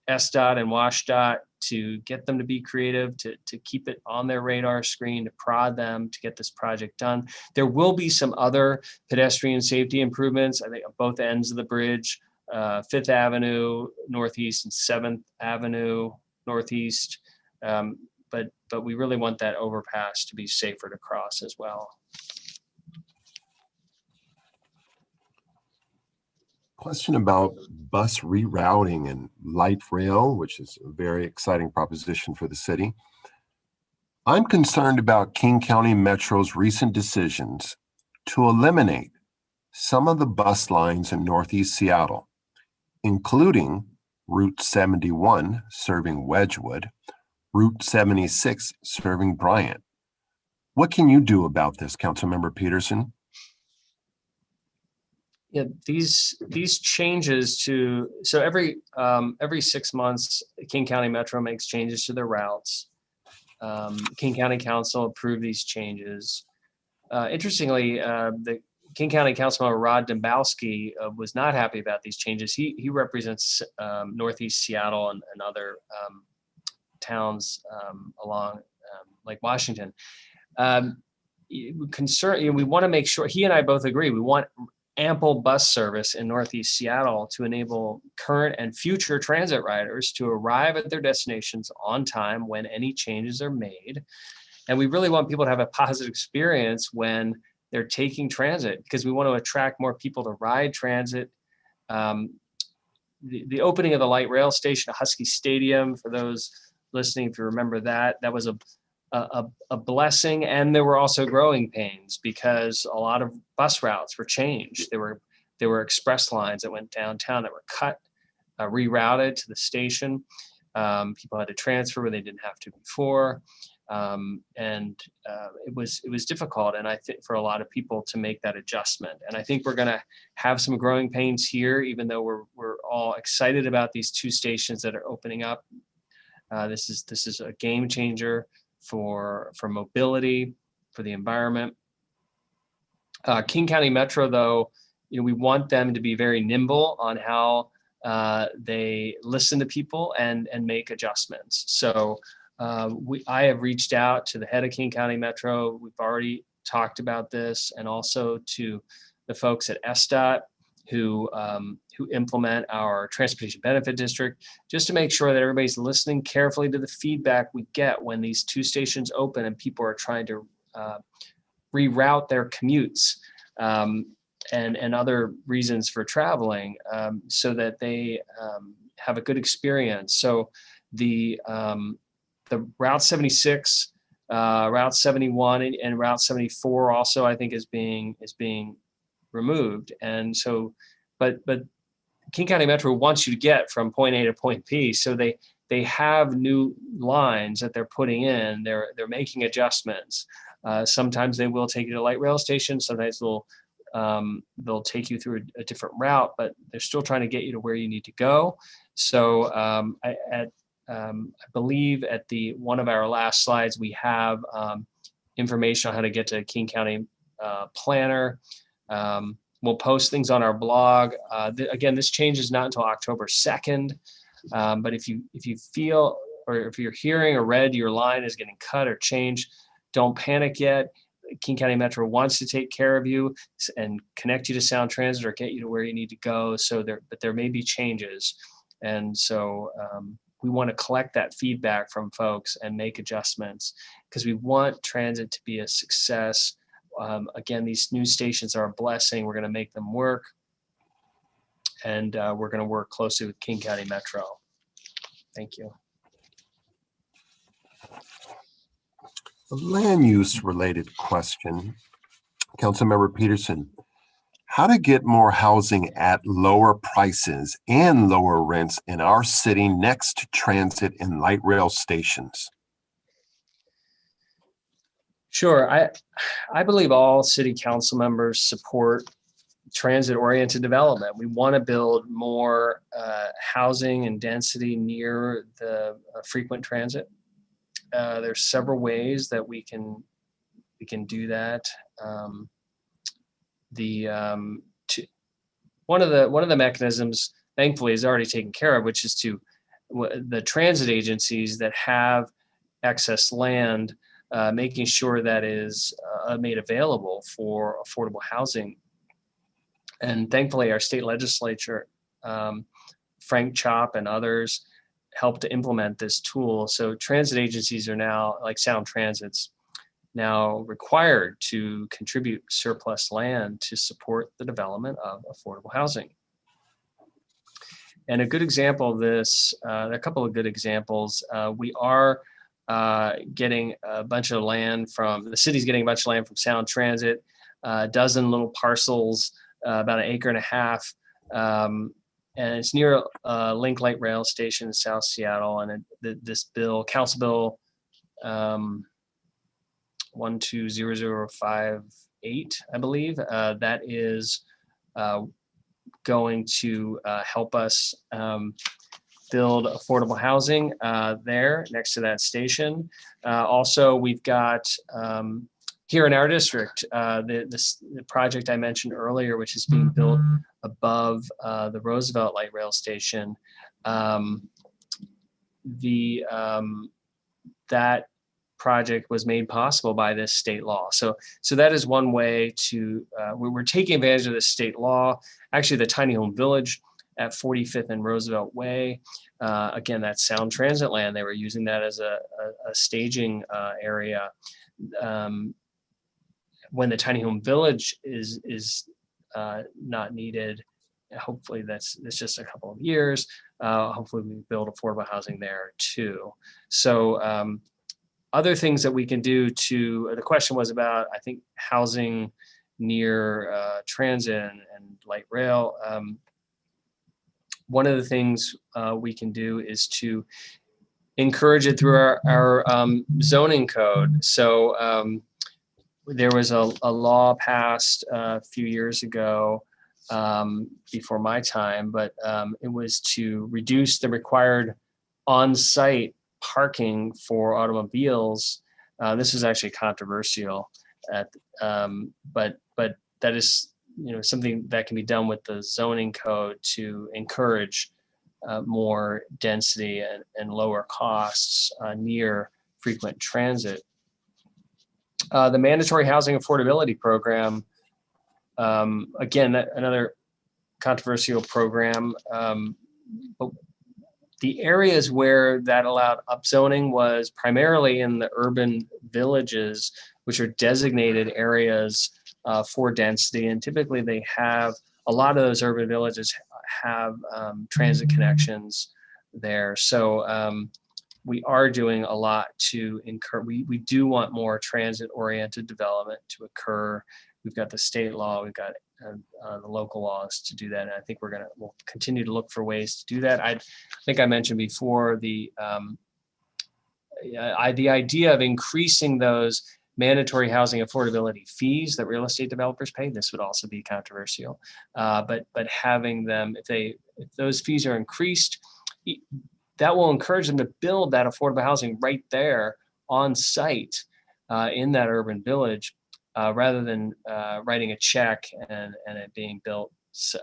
SDOT and WashDOT to get them to be creative, to keep it on their radar screen, to prod them to get this project done. There will be some other pedestrian safety improvements, I think, at both ends of the bridge, 5th Avenue Northeast and 7th Avenue Northeast. But we really want that overpass to be safer to cross as well. Question about bus rerouting and light rail, which is a very exciting proposition for the city. I'm concerned about King County Metro's recent decisions to eliminate some of the bus lines in Northeast Seattle, including Route 71 serving Wedgwood, Route 76 serving Bryant. What can you do about this, Councilmember Pedersen? Yeah, these changes to, so every 6 months, King County Metro makes changes to their routes. King County Council approved these changes. Interestingly, the King County Councilmember Rod Dembowski was not happy about these changes. He represents Northeast Seattle and other towns along Lake Washington. We want to make sure, he and I both agree, we want ample bus service in Northeast Seattle to enable current and future transit riders to arrive at their destinations on time when any changes are made. And we really want people to have a positive experience when they're taking transit, because we want to attract more people to ride transit. The opening of the light rail station at Husky Stadium, for those listening, if you remember that was a blessing, and there were also growing pains because a lot of bus routes were changed. There were express lines that went downtown that were cut, rerouted to the station. People had to transfer where they didn't have to before, and it was difficult. And I think for a lot of people to make that adjustment. And I think we're going to have some growing pains here, even though we're all excited about these two stations that are opening up. This is a game changer for mobility, for the environment. King County Metro, though, we want them to be very nimble on how they listen to people and make adjustments. So I have reached out to the head of King County Metro. We've already talked about this, and also to the folks at SDOT who implement our transportation benefit district, just to make sure that everybody's listening carefully to the feedback we get when these two stations open and people are trying to reroute their commutes. and other reasons for traveling, so that they have a good experience. So the Route 76, Route 71, and Route 74 also, I think, is being removed. And so, but King County Metro wants you to get from point A to point B, so they have new lines that they're putting in. They're making adjustments. Sometimes they will take you to light rail stations. Sometimes they'll take you through a different route, but they're still trying to get you to where you need to go. So I believe at one of our last slides, we have information on how to get to King County Planner. We'll post things on our blog. Again, this changes not until October 2nd. But if you feel, or if you're hearing or read your line is getting cut or changed, don't panic yet. King County Metro wants to take care of you and connect you to Sound Transit or get you to where you need to go. But there may be changes. And so we want to collect that feedback from folks and make adjustments, because we want transit to be a success. Again, these new stations are a blessing. We're going to make them work. And we're going to work closely with King County Metro. Thank you. A land use related question, Councilmember Pedersen. How to get more housing at lower prices and lower rents in our city next to transit and light rail stations? Sure. I believe all city council members support transit-oriented development. We want to build more housing and density near the frequent transit. There's several ways that we can do that. One of the mechanisms, thankfully, is already taken care of, which is the transit agencies that have excess land, making sure that is made available for affordable housing. And thankfully, our state legislature, Frank Chop and others, helped to implement this tool. So transit agencies are now, like Sound Transit's, now required to contribute surplus land to support the development of affordable housing. And a good example of this, a couple of good examples, we are getting a bunch of land from, the city's getting a bunch of land from Sound Transit, a dozen little parcels, about 1.5 acres, and it's near Link Light Rail Station in South Seattle. And this bill, Council Bill 120058, I believe, that is going to help us build affordable housing there next to that station. Also, we've got here in our district, the project I mentioned earlier, which is being built above the Roosevelt Light Rail Station, that project was made possible by this state law. So that is one way to, we're taking advantage of this state law. Actually, the tiny home village at 45th and Roosevelt Way, again, that's Sound Transit land. They were using that as a staging area. When the tiny home village is not needed, hopefully that's just a couple of years. Hopefully we build affordable housing there too. So other things that we can do the question was about, I think, housing near transit and light rail. One of the things we can do is to encourage it through our zoning code. So there was a law passed a few years ago, before my time, but it was to reduce the required on-site parking for automobiles. This is actually controversial, but that is something that can be done with the zoning code to encourage more density and lower costs near frequent transit. The mandatory housing affordability program, again, another controversial program. But the areas where that allowed upzoning was primarily in the urban villages, which are designated areas for density. And typically they have, a lot of those urban villages have transit connections there. So we are doing a lot to we do want more transit-oriented development to occur. We've got the state law, we've got the local laws to do that. And I think we'll continue to look for ways to do that. I think I mentioned before the idea of increasing those mandatory housing affordability fees that real estate developers pay. This would also be controversial, but having them, if those fees are increased, that will encourage them to build that affordable housing right there on site in that urban village, rather than writing a check and it being built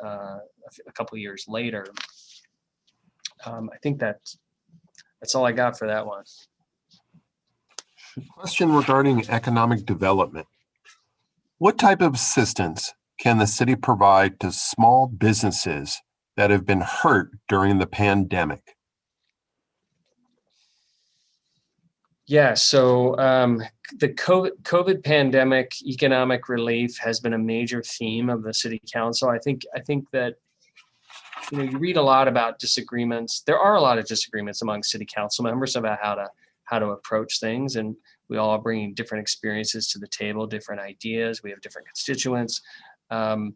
a couple of years later. I think that's all I got for that one. Question regarding economic development. What type of assistance can the city provide to small businesses that have been hurt during the pandemic? Yeah, so the COVID pandemic economic relief has been a major theme of the city council. I think that, you know, you read a lot about disagreements. There are a lot of disagreements among city council members about how to approach things, and we all are bringing different experiences to the table, different ideas. We have different constituents, and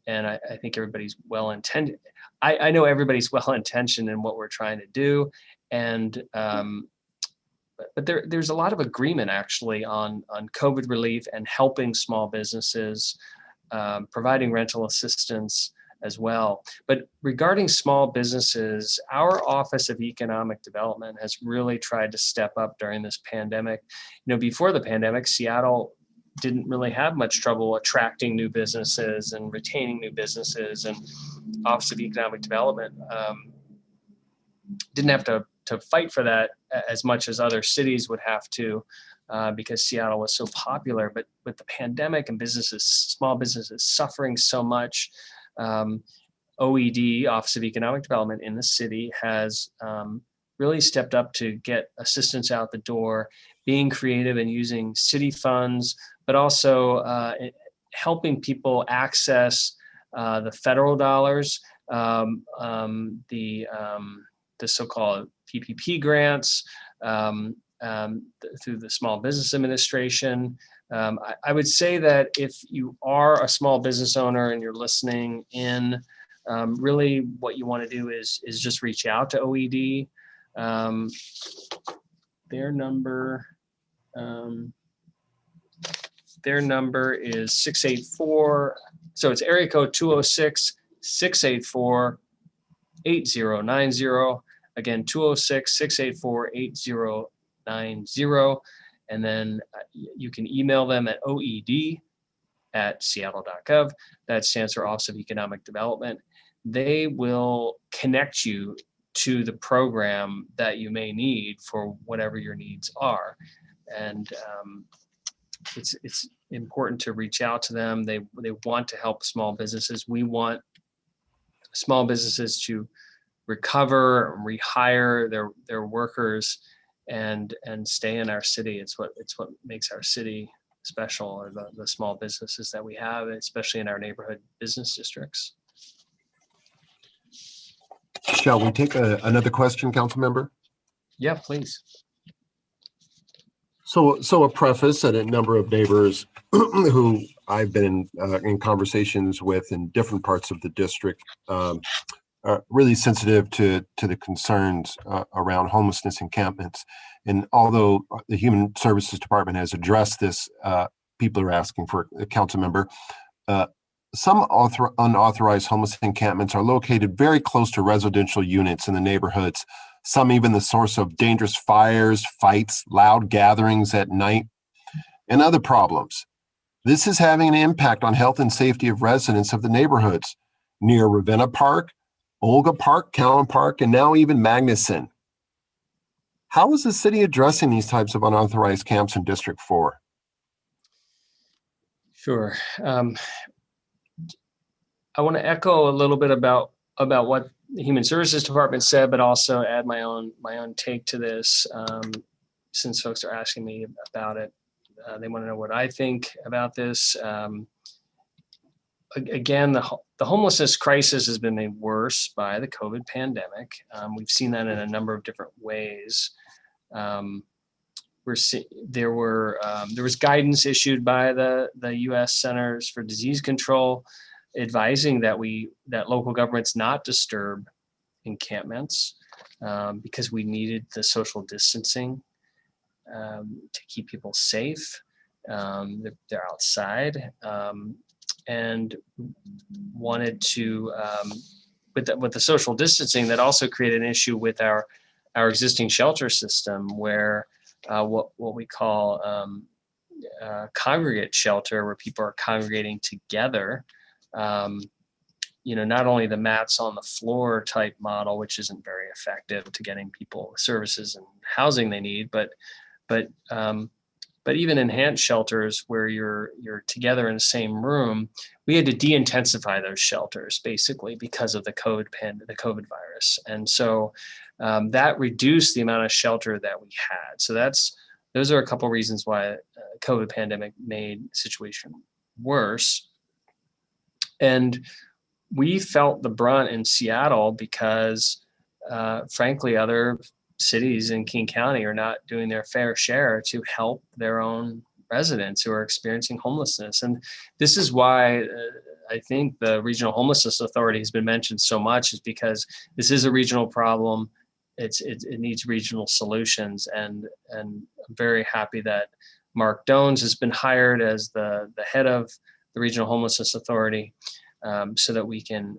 I think everybody's well-intended. I know everybody's well-intentioned in what we're trying to do, and but there's a lot of agreement actually on COVID relief and helping small businesses, providing rental assistance as well. But regarding small businesses, our Office of Economic Development has really tried to step up during this pandemic. You know, before the pandemic, Seattle didn't really have much trouble attracting new businesses and retaining new businesses, and Office of Economic Development didn't have to fight for that as much as other cities would have to, because Seattle was so popular. But with the pandemic and small businesses suffering so much, OED, Office of Economic Development in the city, has really stepped up to get assistance out the door, being creative and using city funds, but also helping people access the federal dollars, the so-called PPP grants, through the Small Business Administration. I would say that if you are a small business owner and you're listening in, really what you want to do is just reach out to OED. Their number is 684. So it's area code 206-684-8090. Again, 206-684-8090. And then you can email them at oed@seattle.gov. That stands for Office of Economic Development. They will connect you to the program that you may need for whatever your needs are. And it's important to reach out to them. They want to help small businesses. We want small businesses to recover, rehire their workers, and stay in our city. It's what makes our city special, or the small businesses that we have, especially in our neighborhood business districts. Shall we take another question, council member? Yeah, please. So a preface that a number of neighbors who I've been in conversations with in different parts of the district are really sensitive to the concerns around homelessness encampments. And although the Human Services Department has addressed this, people are asking for a council member. Some unauthorized homeless encampments are located very close to residential units in the neighborhoods. Some even the source of dangerous fires, fights, loud gatherings at night, and other problems. This is having an impact on health and safety of residents of the neighborhoods near Ravenna Park, Olga Park, Callan Park, and now even Magnuson. How is the city addressing these types of unauthorized camps in District 4? Sure. I want to echo a little bit about what the Human Services Department said, but also add my own take to this, since folks are asking me about it. they want to know what I think about this. Again, the homelessness crisis has been made worse by the COVID pandemic. We've seen that in a number of different ways. There was guidance issued by the U.S. Centers for Disease Control advising that local governments not disturb encampments because we needed the social distancing to keep people safe. They're outside. And wanted to, with the social distancing, that also created an issue with our existing shelter system, where what we call congregate shelter, where people are congregating together. Not only the mats on the floor type model, which isn't very effective to getting people services and housing they need, but even enhanced shelters where you're together in the same room, we had to de-intensify those shelters basically because of the COVID virus. And so that reduced the amount of shelter that we had. So those are a couple of reasons why COVID pandemic made the situation worse. And we felt the brunt in Seattle because frankly, other cities in King County are not doing their fair share to help their own residents who are experiencing homelessness. And this is why I think the Regional Homelessness Authority has been mentioned so much, is because this is a regional problem. It needs regional solutions. And I'm very happy that Mark Dones has been hired as the head of the Regional Homelessness Authority. So that we can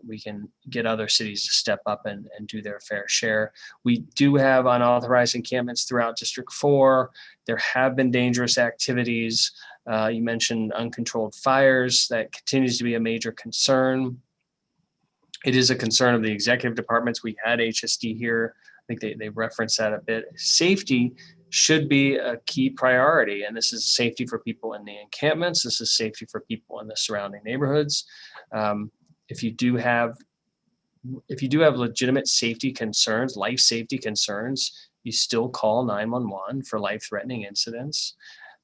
get other cities to step up and do their fair share. We do have unauthorized encampments throughout District 4. There have been dangerous activities. You mentioned uncontrolled fires. That continues to be a major concern. It is a concern of the executive departments. We had HSD here. I think they referenced that a bit. Safety should be a key priority. And this is safety for people in the encampments. This is safety for people in the surrounding neighborhoods. If you do have legitimate safety concerns, life safety concerns, you still call 911 for life-threatening incidents.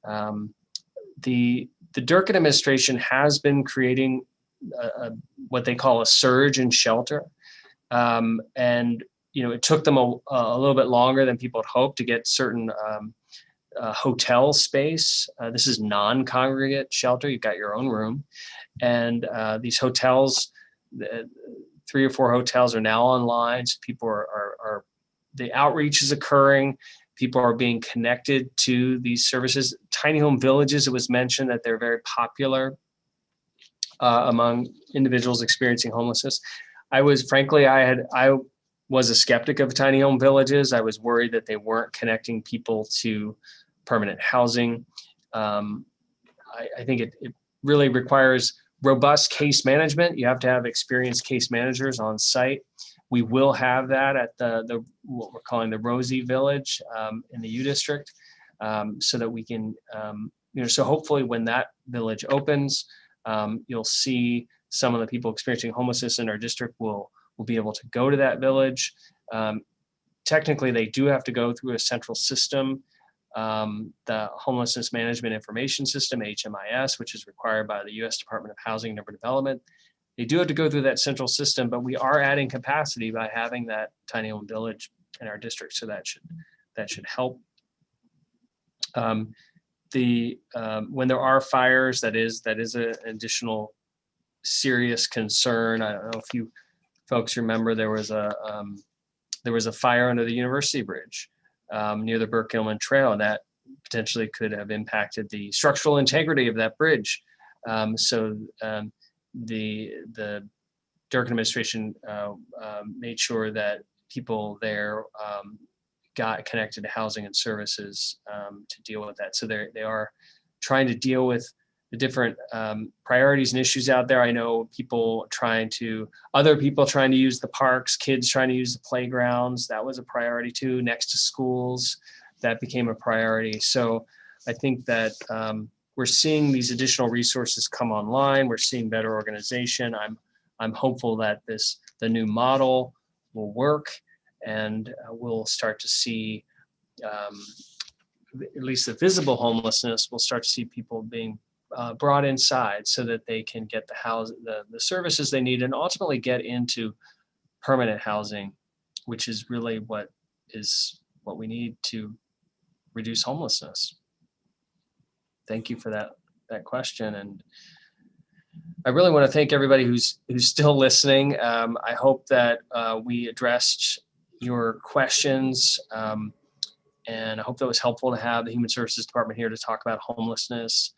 The Durkan administration has been creating what they call a surge in shelter. And it took them a little bit longer than people had hoped to get certain hotel space. This is non-congregate shelter. You've got your own room. And these hotels, 3 or 4 hotels are now online. So people are the outreach is occurring. People are being connected to these services. Tiny home villages, it was mentioned that they're very popular among individuals experiencing homelessness. I was a skeptic of tiny home villages. I was worried that they weren't connecting people to permanent housing. I think it really requires robust case management. You have to have experienced case managers on site. We will have that at the what we're calling the Rosie Village in the U District, so that we can, so hopefully when that village opens, you'll see some of the people experiencing homelessness in our district will be able to go to that village. Technically, they do have to go through a central system, the Homelessness Management Information System, HMIS, which is required by the U.S. Department of Housing and Urban Development. They do have to go through that central system, but we are adding capacity by having that tiny home village in our district, so that should help. When there are fires, that is an additional serious concern. I don't know if you folks remember, there was a fire under the University Bridge near the Burke-Gilman Trail, and that potentially could have impacted the structural integrity of that bridge. The Durkan administration made sure that people there got connected to housing and services to deal with that. So they are trying to deal with the different priorities and issues out there. I know other people trying to use the parks, kids trying to use the playgrounds. That was a priority too. Next to schools, that became a priority. So I think that we're seeing these additional resources come online. We're seeing better organization. I'm hopeful that the new model will work, and we'll start to see at least the visible homelessness, we'll start to see people being brought inside so that they can get the services they need and ultimately get into permanent housing, which is really what we need to reduce homelessness. Thank you for that question. And I really want to thank everybody who's still listening. I hope that we addressed your questions. And I hope that was helpful to have the Human Services Department here to talk about homelessness.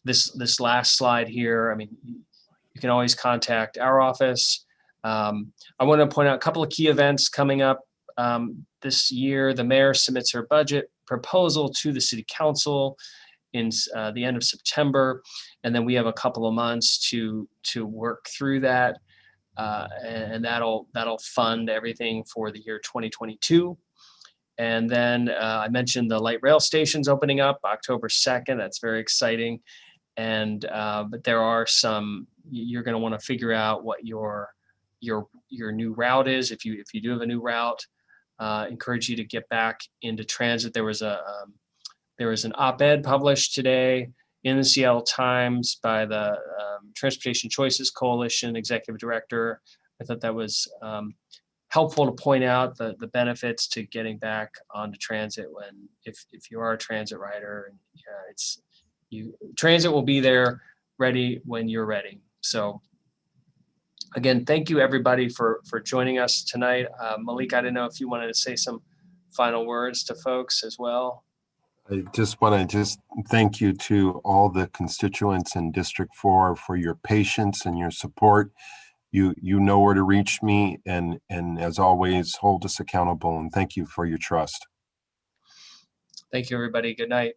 This last slide here, I mean, you can always contact our office. I want to point out a couple of key events coming up this year. The mayor submits her budget proposal to the city council in the end of September, and then we have a couple of months to work through that, and that'll fund everything for the year 2022. And then I mentioned the light rail stations opening up October 2nd. That's very exciting. And but there are some, you're going to want to figure out what your new route is. If you do have a new route, encourage you to get back into transit. There was an op-ed published today in the Seattle Times by the Transportation Choices Coalition executive director. I thought that was helpful to point out the benefits to getting back onto transit if you are a transit rider. Transit will be there ready when you're ready. So again, thank you everybody for joining us tonight. Malik, I didn't know if you wanted to say some final words to folks as well. I just want to thank you to all the constituents in District 4 for your patience and your support. You know where to reach me, and as always, hold us accountable, and thank you for your trust. Thank you, everybody. Good night.